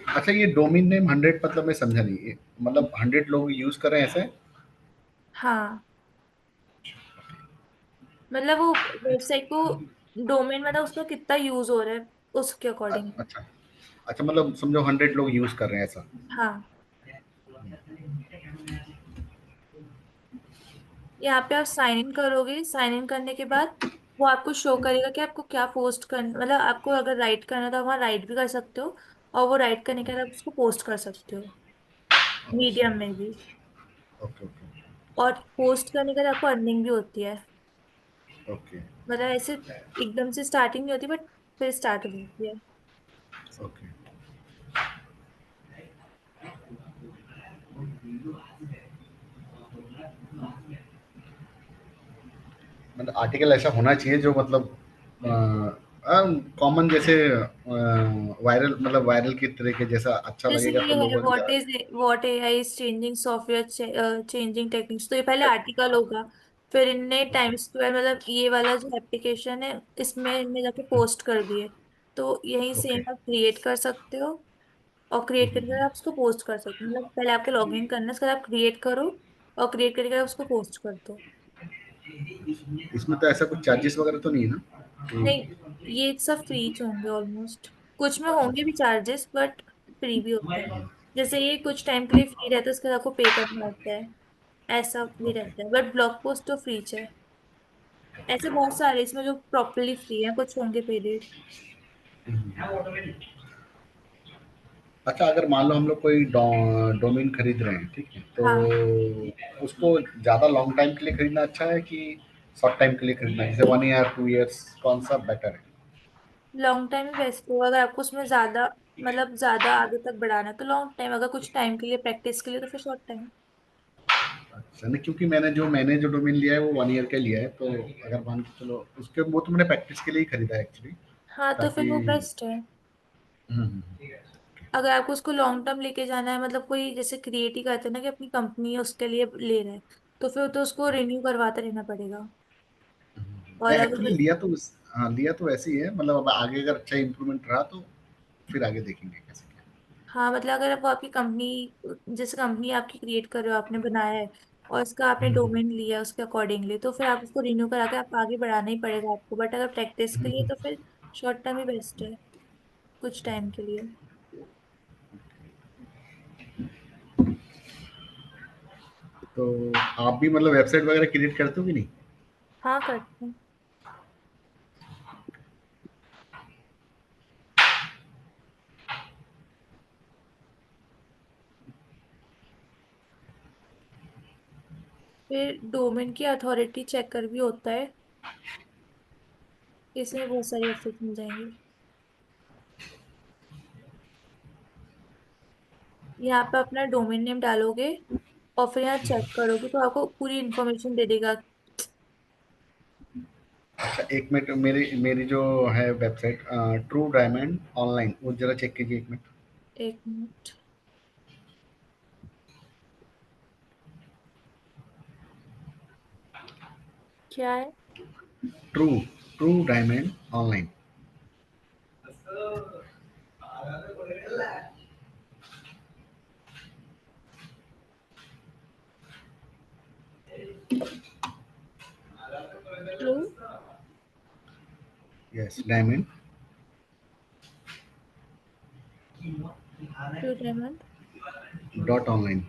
Speaker 2: अच्छा, ये डोमेन नेम 100 मतलब मैं समझा नहीं, मतलब 100 लोग यूज कर रहे हैं ऐसा है?
Speaker 1: हाँ, मतलब वो वेबसाइट को डोमेन, मतलब उसका कितना यूज हो रहा है उसके अकॉर्डिंग।
Speaker 2: अच्छा, अच्छा, मतलब समझो 100 लोग यूज कर रहे हैं ऐसा।
Speaker 1: हाँ। यहाँ पे आप साइन इन करोगे, साइन इन करने के बाद वो आपको शो करेगा कि आपको क्या पोस्ट करना, मतलब आपको अगर राइट करना है तो वहाँ राइट भी कर सकते हो, और वो राइट करने के बाद आप उसको पोस्ट कर सकते हो मीडियम में भी।
Speaker 2: ओके ओके
Speaker 1: और पोस्ट करने के बाद आपको अर्निंग भी होती है।
Speaker 2: ओके
Speaker 1: मतलब ऐसे एकदम से स्टार्टिंग नहीं होती, बट फिर स्टार्ट हो जाती है।
Speaker 2: ओके। मतलब आर्टिकल ऐसा होना चाहिए जो मतलब कॉमन, जैसे वायरल, मतलब वायरल की तरह के, जैसा अच्छा
Speaker 1: जैसे
Speaker 2: लगेगा
Speaker 1: ये
Speaker 2: तो
Speaker 1: है,
Speaker 2: लोगों ने
Speaker 1: व्हाट
Speaker 2: ज़्यादा।
Speaker 1: Is what AI is changing software changing techniques, तो ये पहले आर्टिकल होगा। फिर इनने टाइम स्क्वायर, मतलब ये वाला जो एप्लीकेशन है, इसमें इनने जाके पोस्ट कर दिए। तो यही
Speaker 2: ओके।
Speaker 1: सेम आप क्रिएट कर सकते हो, और क्रिएट करके आप उसको पोस्ट कर सकते हो। मतलब पहले आपको लॉग इन करना है, उसके बाद आप क्रिएट करो, और क्रिएट करके आप उसको पोस्ट कर दो।
Speaker 2: इसमें तो ऐसा कुछ चार्जेस वगैरह तो नहीं है ना?
Speaker 1: नहीं, ये सब फ्री होंगे ऑलमोस्ट। कुछ में होंगे भी चार्जेस, बट फ्री भी होते हैं। जैसे ये कुछ टाइम के लिए फ्री रहता है, उसके बाद आपको पे करना होता है। ऐसा भी
Speaker 2: ओके।
Speaker 1: रहता है, बट ब्लॉग पोस्ट तो फ्री है। ऐसे बहुत सारे इसमें जो प्रॉपरली फ्री है, कुछ होंगे पेड।
Speaker 2: अच्छा, अगर मान लो हम लोग कोई डोमेन खरीद रहे हैं, ठीक है, तो
Speaker 1: हाँ,
Speaker 2: उसको ज़्यादा लॉन्ग टाइम के लिए खरीदना अच्छा है कि शॉर्ट टाइम के लिए खरीदना है, जैसे 1 ईयर 2 ईयर्स, कौन सा बेटर है?
Speaker 1: लॉन्ग टाइम में बेस्ट होगा। अगर आपको उसमें ज्यादा, मतलब ज्यादा आगे तक बढ़ाना है तो लॉन्ग टाइम, अगर कुछ टाइम के लिए प्रैक्टिस के लिए तो फिर शॉर्ट टाइम।
Speaker 2: अच्छा, नहीं क्योंकि मैंने जो डोमेन लिया है वो 1 ईयर का लिया है, तो अगर मान के चलो उसके, वो तो मैंने प्रैक्टिस के लिए ही खरीदा है एक्चुअली,
Speaker 1: हाँ, तो फिर
Speaker 2: ताकि।
Speaker 1: वो बेस्ट है। अगर आपको उसको लॉन्ग टर्म लेके जाना है, मतलब कोई जैसे क्रिएट ही करते हैं ना कि अपनी कंपनी है उसके लिए ले रहे हैं, तो फिर तो उसको रिन्यू करवाते रहना पड़ेगा। और
Speaker 2: एक्चुअली
Speaker 1: अगर,
Speaker 2: हाँ, लिया तो ऐसे ही है, मतलब अब आगे अगर अच्छा इम्प्रूवमेंट रहा तो फिर आगे देखेंगे कैसे क्या।
Speaker 1: हाँ, मतलब अगर आप आपकी कंपनी, जैसे कंपनी आपकी क्रिएट कर रहे हो, आपने बनाया है, और उसका आपने डोमेन लिया है उसके अकॉर्डिंगली, तो फिर आप उसको रिन्यू करा के आप आगे बढ़ाना ही पड़ेगा आपको। बट अगर प्रैक्टिस के लिए तो फिर शॉर्ट टर्म ही बेस्ट है, कुछ टाइम के लिए।
Speaker 2: तो आप भी मतलब वेबसाइट वगैरह क्रिएट करते हो कि नहीं?
Speaker 1: हाँ, करते हैं। फिर डोमेन की अथॉरिटी चेक कर भी होता है, इसमें बहुत सारी ऑप्शन मिल जाएंगे। यहाँ पे अपना डोमेन नेम डालोगे, और फिर यहाँ चेक करोगे तो आपको पूरी इन्फॉर्मेशन दे देगा।
Speaker 2: अच्छा, एक मिनट, मेरी मेरी जो है वेबसाइट ट्रू डायमंड ऑनलाइन, वो जरा चेक कीजिए, एक मिनट।
Speaker 1: 1 मिनट। क्या है?
Speaker 2: True true diamond online.
Speaker 1: True
Speaker 2: yes, diamond
Speaker 1: true diamond.
Speaker 2: Dot online.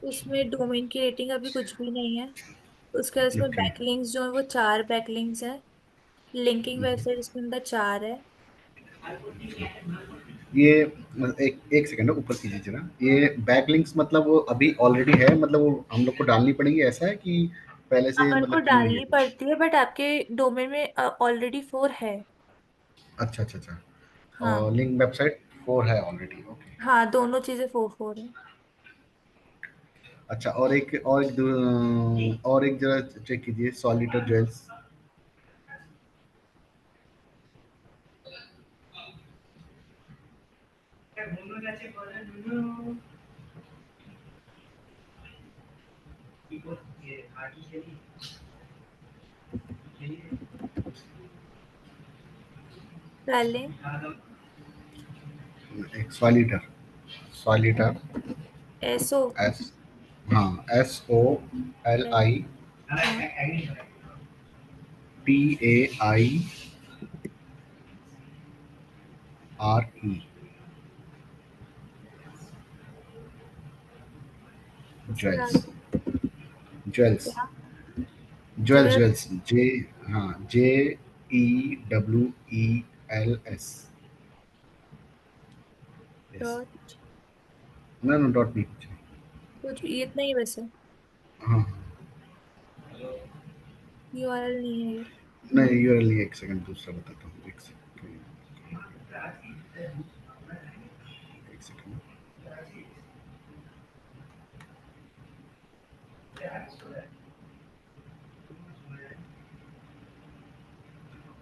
Speaker 1: उसमें डोमेन की रेटिंग अभी कुछ भी नहीं है। उसके बाद उसमें
Speaker 2: ओके।
Speaker 1: बैकलिंक्स जो है वो 4 बैकलिंक्स है। लिंकिंग वेबसाइट उसके अंदर 4 है।
Speaker 2: ये एक एक सेकंड ऊपर कीजिए जरा, ये बैकलिंक्स मतलब वो अभी ऑलरेडी है, मतलब वो हम लोग को डालनी पड़ेगी, ऐसा है कि पहले से
Speaker 1: अपन को
Speaker 2: मतलब की हुई है
Speaker 1: डालनी
Speaker 2: कुछ?
Speaker 1: पड़ती है, बट आपके डोमेन में ऑलरेडी 4 है।
Speaker 2: अच्छा अच्छा अच्छा। और
Speaker 1: हाँ।
Speaker 2: लिंक वेबसाइट 4 है ऑलरेडी, ओके।
Speaker 1: हाँ, दोनों चीजें 4 4 है।
Speaker 2: अच्छा, और एक जरा चेक कीजिए, सॉलिटर ज्वेल्स।
Speaker 1: स्पेलिंग।
Speaker 2: एक सॉलिटर, सॉलिटर,
Speaker 1: एसओ।
Speaker 2: एस, हाँ, SOLI
Speaker 1: हाँ।
Speaker 2: TAIRE,
Speaker 1: उसके
Speaker 2: ज्वेल्स,
Speaker 1: आगे
Speaker 2: ज्वेल्स,
Speaker 1: क्या?
Speaker 2: Jewels,
Speaker 1: jewel.
Speaker 2: ज्वेल्स, जे, हाँ, JEWELS, यस।
Speaker 1: डॉट।
Speaker 2: ना ना, डॉट नहीं, कुछ नहीं।
Speaker 1: कुछ ये इतना ही वैसे।
Speaker 2: हाँ,
Speaker 1: यूआरएल नहीं है ये।
Speaker 2: नहीं, यूआरएल नहीं, एक सेकंड दूसरा बताता हूँ, एक सेकंड, एक सेकंड।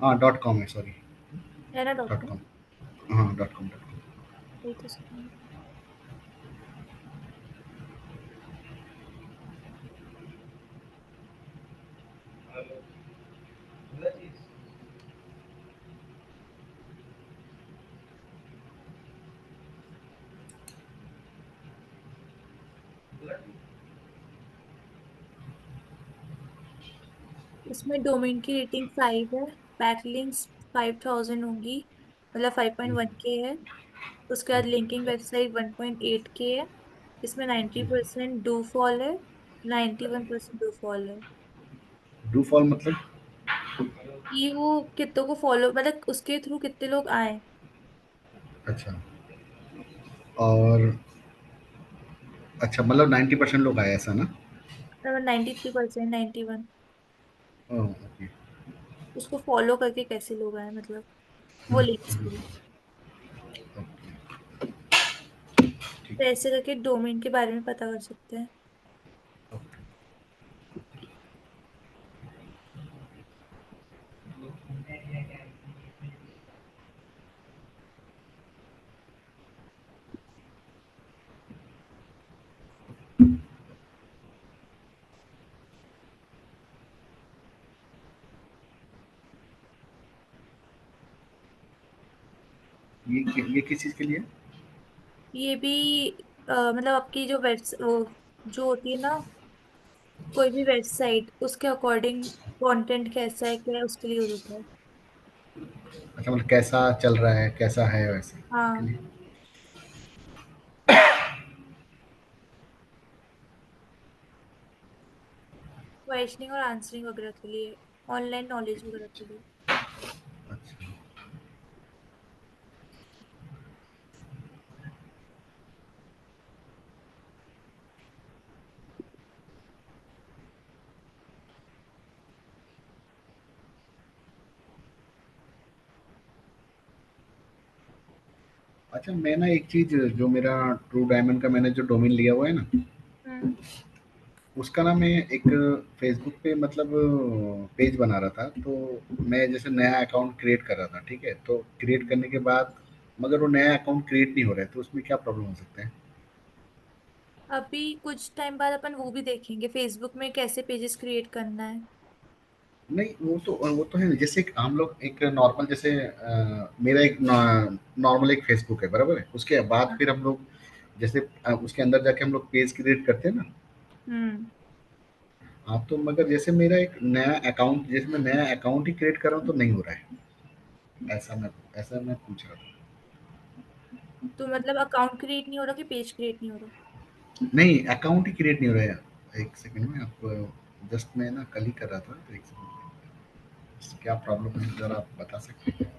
Speaker 2: हाँ, डॉट कॉम है, सॉरी,
Speaker 1: है ना डॉट
Speaker 2: डॉट
Speaker 1: कॉम?
Speaker 2: कॉम, हाँ, डॉट कॉम, डॉट कॉम।
Speaker 1: वही तो सही है। इसमें डोमेन की रेटिंग 5 है। बैकलिंक्स 5000 होंगी, मतलब 5.1 के है। उसके बाद लिंकिंग वेबसाइट 1.8 के है। इसमें 90% डू फॉल है, 91% डू फॉल है।
Speaker 2: डू फॉल मतलब?
Speaker 1: कि वो कितनों को फॉलो, मतलब उसके थ्रू कितने लोग आए।
Speaker 2: अच्छा, और अच्छा, मतलब 90% लोग आए, ऐसा ना?
Speaker 1: 93%, 91।
Speaker 2: ओके।
Speaker 1: उसको फॉलो करके कैसे लोग आए, मतलब वो लिंक्स थ्रू।
Speaker 2: ठीक
Speaker 1: तो
Speaker 2: है।
Speaker 1: ऐसे करके डोमेन के बारे में पता कर सकते हैं।
Speaker 2: ये किस चीज के लिए?
Speaker 1: ये भी मतलब आपकी जो वेब वो जो होती है ना, कोई भी वेबसाइट उसके अकॉर्डिंग कंटेंट कैसा है क्या है उसके लिए यूज होता है।
Speaker 2: अच्छा, मतलब कैसा चल रहा है, कैसा है, वैसे के
Speaker 1: हाँ।
Speaker 2: लिए।
Speaker 1: क्वेश्चनिंग और आंसरिंग वगैरह के लिए, ऑनलाइन नॉलेज वगैरह के लिए।
Speaker 2: अच्छा। अच्छा, मैं ना एक चीज, जो मेरा ट्रू डायमंड का मैंने जो डोमेन लिया हुआ है ना,
Speaker 1: हम्म।
Speaker 2: उसका ना मैं एक फेसबुक पे मतलब पेज बना रहा था, तो मैं जैसे नया अकाउंट क्रिएट कर रहा था, ठीक है, तो क्रिएट करने के बाद मगर वो नया अकाउंट क्रिएट नहीं हो रहा है, तो उसमें क्या प्रॉब्लम हो सकता है?
Speaker 1: अभी कुछ टाइम बाद अपन वो भी देखेंगे फेसबुक में कैसे पेजेस क्रिएट करना है।
Speaker 2: नहीं, वो तो है ना, जैसे हम लोग एक नॉर्मल, जैसे मेरा एक नॉर्मल एक फेसबुक है, बराबर है, उसके बाद फिर हम लोग जैसे उसके अंदर जाके हम लोग पेज क्रिएट करते हैं ना।
Speaker 1: हम्म।
Speaker 2: हाँ, तो मगर जैसे मेरा एक नया अकाउंट, जैसे मैं नया अकाउंट ही क्रिएट कर रहा हूँ तो नहीं हो रहा है, ऐसा मैं ऐसा मैं पूछ रहा था।
Speaker 1: तो मतलब अकाउंट क्रिएट नहीं हो रहा कि पेज क्रिएट नहीं हो रहा?
Speaker 2: नहीं, अकाउंट ही क्रिएट नहीं हो रहा है। एक सेकंड में आपको, जस्ट मैं ना कल ही कर रहा था, तो एक सेकंड, क्या प्रॉब्लम है जरा आप बता सकते हैं?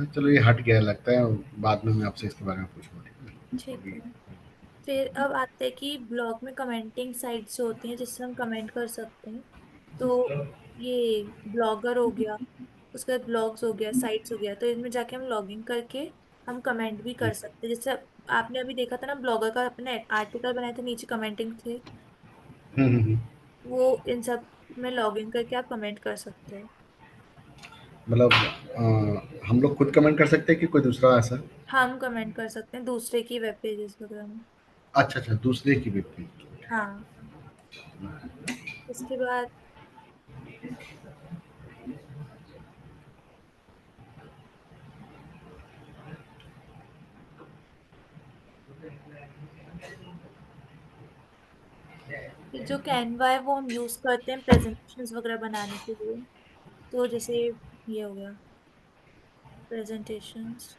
Speaker 2: चलो ये हट गया लगता है, बाद में मैं आपसे इसके बारे में पूछूंगा, ठीक है?
Speaker 1: ठीक
Speaker 2: अभी
Speaker 1: है। फिर अब आते हैं कि ब्लॉग में कमेंटिंग साइट्स जो होती हैं जिससे हम कमेंट कर सकते हैं। तो ये ब्लॉगर हो गया, उसके बाद ब्लॉग्स हो गया, साइट्स हो गया, तो इनमें जाके हम लॉगिन करके हम कमेंट भी कर सकते हैं। जैसे आपने अभी देखा था ना, ब्लॉगर का अपने आर्टिकल बनाए थे, नीचे कमेंटिंग थे।
Speaker 2: हम्म।
Speaker 1: वो इन सब में लॉगिन करके आप कमेंट कर सकते हो।
Speaker 2: मतलब हम लोग खुद कमेंट कर सकते हैं कि कोई दूसरा ऐसा?
Speaker 1: हम कमेंट कर सकते हैं दूसरे की वेब पेजेस वगैरह में।
Speaker 2: अच्छा अच्छा, दूसरे की भी थी।
Speaker 1: हाँ। उसके बाद ये जो कैनवा है वो हम यूज करते हैं प्रेजेंटेशंस वगैरह बनाने के लिए। तो जैसे ये हो गया प्रेजेंटेशंस।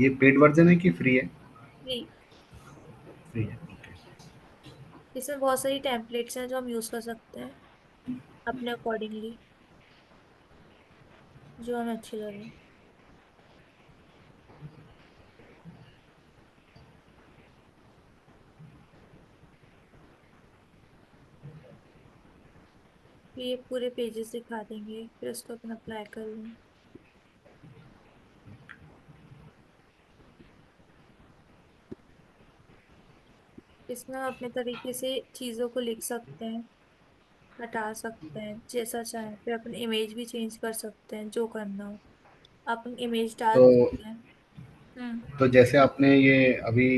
Speaker 2: ये पेड वर्जन है कि फ्री है?
Speaker 1: ये
Speaker 2: फ्री है, ओके।
Speaker 1: इसमें बहुत सारी टेम्पलेट्स हैं जो हम यूज कर सकते हैं अपने अकॉर्डिंगली, जो हमें अच्छी लगे। ये पूरे पेजेस दिखा देंगे, फिर उसको अपन अप्लाई कर लें। इसमें हम अपने तरीके से चीजों को लिख सकते हैं, हटा सकते हैं जैसा चाहें, फिर अपन इमेज भी चेंज कर सकते हैं जो करना हो। अपन इमेज डाल
Speaker 2: तो
Speaker 1: सकते हैं। हम्म।
Speaker 2: तो जैसे आपने ये अभी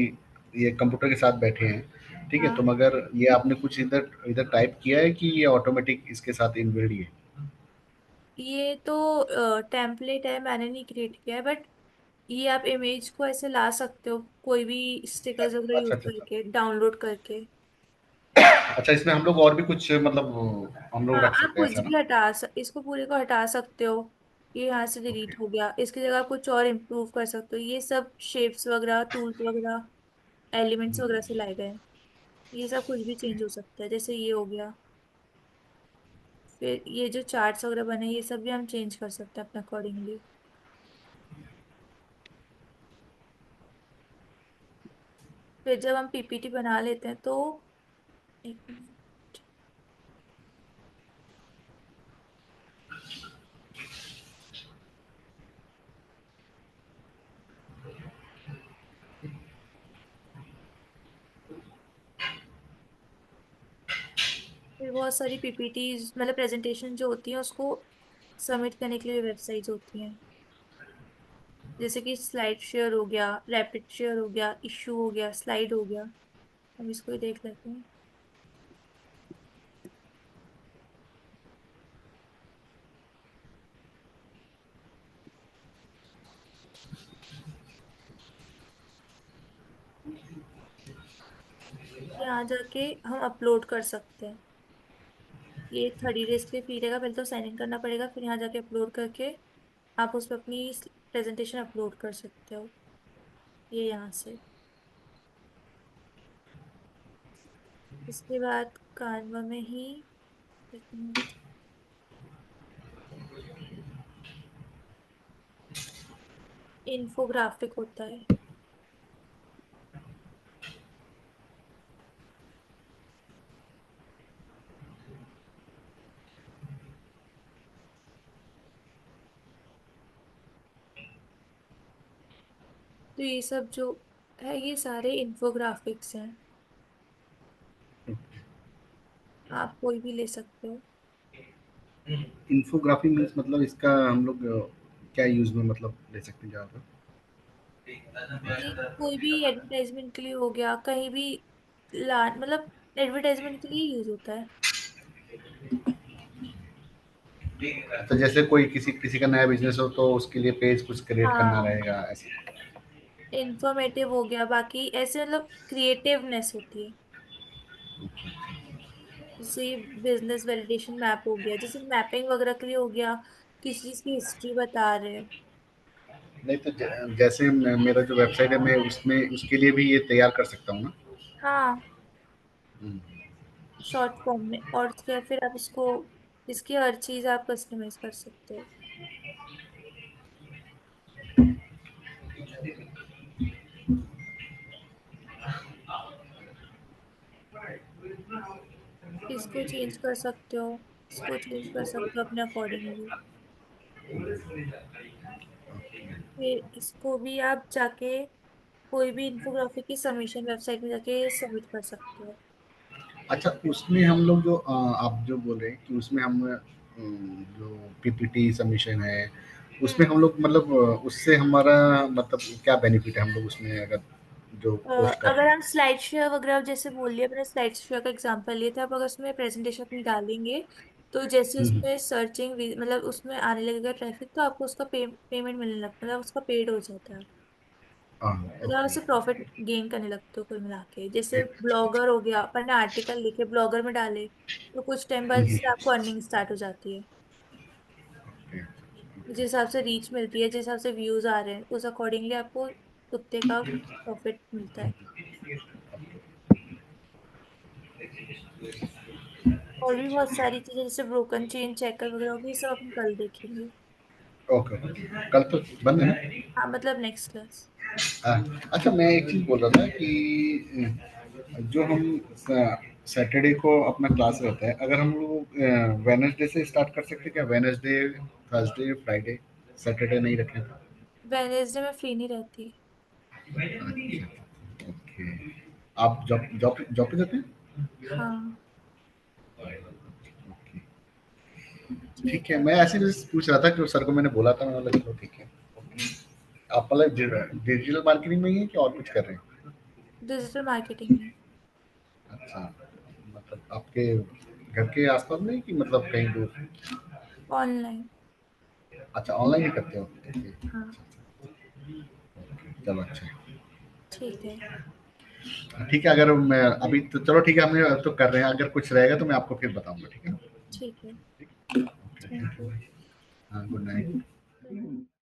Speaker 2: ये कंप्यूटर के साथ बैठे हैं, ठीक है, तो
Speaker 1: हाँ,
Speaker 2: मगर ये आपने कुछ इधर इधर टाइप किया है कि ये ऑटोमेटिक इसके साथ इनबिल्ड ही है?
Speaker 1: ये तो टेम्पलेट है, मैंने नहीं क्रिएट किया है, बट ये आप इमेज को ऐसे ला सकते हो कोई भी स्टिकर्स वगैरह
Speaker 2: अच्छा
Speaker 1: यूज
Speaker 2: अच्छा अच्छा।
Speaker 1: करके, डाउनलोड करके।
Speaker 2: अच्छा, इसमें हम लोग और भी कुछ मतलब हम लोग
Speaker 1: हाँ,
Speaker 2: रख
Speaker 1: आप
Speaker 2: सकते हैं
Speaker 1: कुछ
Speaker 2: ऐसा ना?
Speaker 1: भी इसको पूरे को हटा सकते हो। ये यहाँ से
Speaker 2: ओके।
Speaker 1: डिलीट हो गया, इसकी जगह आप कुछ और इम्प्रूव कर सकते हो। ये सब शेप्स वगैरह, टूल्स वगैरह, एलिमेंट्स वगैरह से लाए गए हैं। ये सब कुछ भी चेंज हो सकता है, जैसे ये हो गया। फिर ये जो चार्ट्स वगैरह बने, ये सब भी हम चेंज कर सकते हैं अपने अकॉर्डिंगली। फिर जब हम पीपीटी बना लेते हैं तो एक मिनट। फिर बहुत सारी पीपीटीज मतलब प्रेजेंटेशन जो होती है उसको सबमिट करने के लिए वेबसाइट्स होती हैं। जैसे कि स्लाइड शेयर हो गया, रैपिड शेयर हो गया, इशू हो गया, स्लाइड हो गया। हम इसको ही देख लेते हैं। यहाँ जाके हम अपलोड कर सकते हैं। ये 30 डेज के लिए फ्री रहेगा, पहले तो साइन इन करना पड़ेगा, फिर यहाँ जाके अपलोड करके आप उस पर अपनी प्रेजेंटेशन अपलोड कर सकते हो। ये यहाँ से। इसके बाद canva में ही एक मिनट, इन्फोग्राफिक होता है। तो ये सब जो है ये सारे इन्फोग्राफिक्स हैं, आप कोई भी ले सकते हो।
Speaker 2: इन्फोग्राफी मीन्स मतलब इसका हम लोग क्या यूज में मतलब ले सकते हैं ज़्यादातर?
Speaker 1: ये कोई भी एडवर्टाइजमेंट के लिए हो गया, कहीं भी ला मतलब एडवर्टाइजमेंट के लिए यूज होता है।
Speaker 2: तो जैसे कोई किसी किसी का नया बिजनेस हो तो उसके लिए पेज कुछ क्रिएट करना
Speaker 1: हाँ,
Speaker 2: रहेगा ऐसे?
Speaker 1: इंफॉर्मेटिव हो गया, बाकी ऐसे मतलब क्रिएटिवनेस होती है। जैसे बिजनेस वैलिडेशन मैप हो गया, जैसे मैपिंग वगैरह के लिए हो गया, किसी चीज की हिस्ट्री बता रहे हैं।
Speaker 2: नहीं तो जैसे मेरा जो वेबसाइट है मैं उसमें उसके लिए भी ये तैयार कर सकता हूँ ना?
Speaker 1: हाँ,
Speaker 2: हम्म।
Speaker 1: शॉर्ट फॉर्म में, और क्या फिर आप इसको, इसकी हर चीज आप कस्टमाइज कर सकते हो। इसको चेंज कर सकते हो, इसको चेंज कर सकते हो अपने अकॉर्डिंगली। फिर इसको भी आप जाके कोई भी इंफोग्राफिक की सबमिशन वेबसाइट में जाके सबमिट कर सकते हो।
Speaker 2: अच्छा, उसमें हम लोग जो आप जो बोल रहे हैं कि उसमें हम जो पीपीटी सबमिशन है, उसमें हम लोग मतलब उससे हमारा मतलब क्या बेनिफिट है हम लोग उसमें अगर जो पोस्ट कर
Speaker 1: अगर
Speaker 2: रहे
Speaker 1: हम स्लाइड शेयर वगैरह जैसे बोल लिया, मैंने स्लाइड शेयर का एग्जांपल लिया था, आप अगर उसमें प्रेजेंटेशन अपनी डालेंगे तो जैसे
Speaker 2: हैं।
Speaker 1: उसमें सर्चिंग मतलब उसमें आने लगेगा ट्रैफिक, तो आपको उसका पेमेंट मिलने लगता है, मतलब उसका पेड हो जाता है।
Speaker 2: हाँ,
Speaker 1: मतलब
Speaker 2: ओके।
Speaker 1: उससे प्रॉफिट गेन करने लगते हो कुल मिला के। जैसे
Speaker 2: एक
Speaker 1: ब्लॉगर हो गया, अपन ने आर्टिकल लिखे ब्लॉगर में डाले, तो कुछ टाइम बाद
Speaker 2: हम्म,
Speaker 1: से आपको अर्निंग स्टार्ट हो जाती है।
Speaker 2: ओके,
Speaker 1: जिस हिसाब से रीच मिलती है, जिस हिसाब से व्यूज आ रहे हैं, उस अकॉर्डिंगली आपको उतने का प्रॉफिट मिलता है। और भी बहुत सारी चीजें जैसे ब्रोकन चेन चेकर वगैरह होगी, ये सब अपन कल देखेंगे।
Speaker 2: Okay, okay. कल तो बंद है ना?
Speaker 1: हाँ, मतलब नेक्स्ट क्लास।
Speaker 2: अच्छा, मैं एक चीज बोल रहा था कि जो हम सैटरडे को अपना क्लास रहता है, अगर हम लोग वेनसडे से स्टार्ट कर सकते हैं क्या? वेनसडे, थर्सडे, फ्राइडे, सैटरडे नहीं रखें तो?
Speaker 1: वेडनेसडे में फ्री नहीं रहती।
Speaker 2: अच्छा, ओके। आप जॉब जॉब जॉब पे जाते हैं?
Speaker 1: हाँ।
Speaker 2: ओके,
Speaker 1: ठीक
Speaker 2: ठीक है।
Speaker 1: है।
Speaker 2: मैं ऐसे ही बस पूछ रहा था कि सर को मैंने बोला था, मैं बोला चलो ठीक है। आप मतलब डिजिटल मार्केटिंग में ही है कि और कुछ कर रहे हैं?
Speaker 1: डिजिटल मार्केटिंग में।
Speaker 2: अच्छा, मतलब आपके घर के आसपास में कि मतलब कहीं दूर?
Speaker 1: ऑनलाइन।
Speaker 2: अच्छा, ऑनलाइन ही करते हो? ओके,
Speaker 1: हाँ।
Speaker 2: चलो अच्छा है।
Speaker 1: ठीक है।
Speaker 2: ठीक है, अगर मैं अभी तो चलो ठीक है, हमने तो कर रहे हैं, अगर कुछ रहेगा तो मैं आपको फिर बताऊंगा, ठीक है ना?
Speaker 1: ठीक है।
Speaker 2: ठीक है, ओके,
Speaker 1: थैंक यू।
Speaker 2: हाँ, गुड नाइट।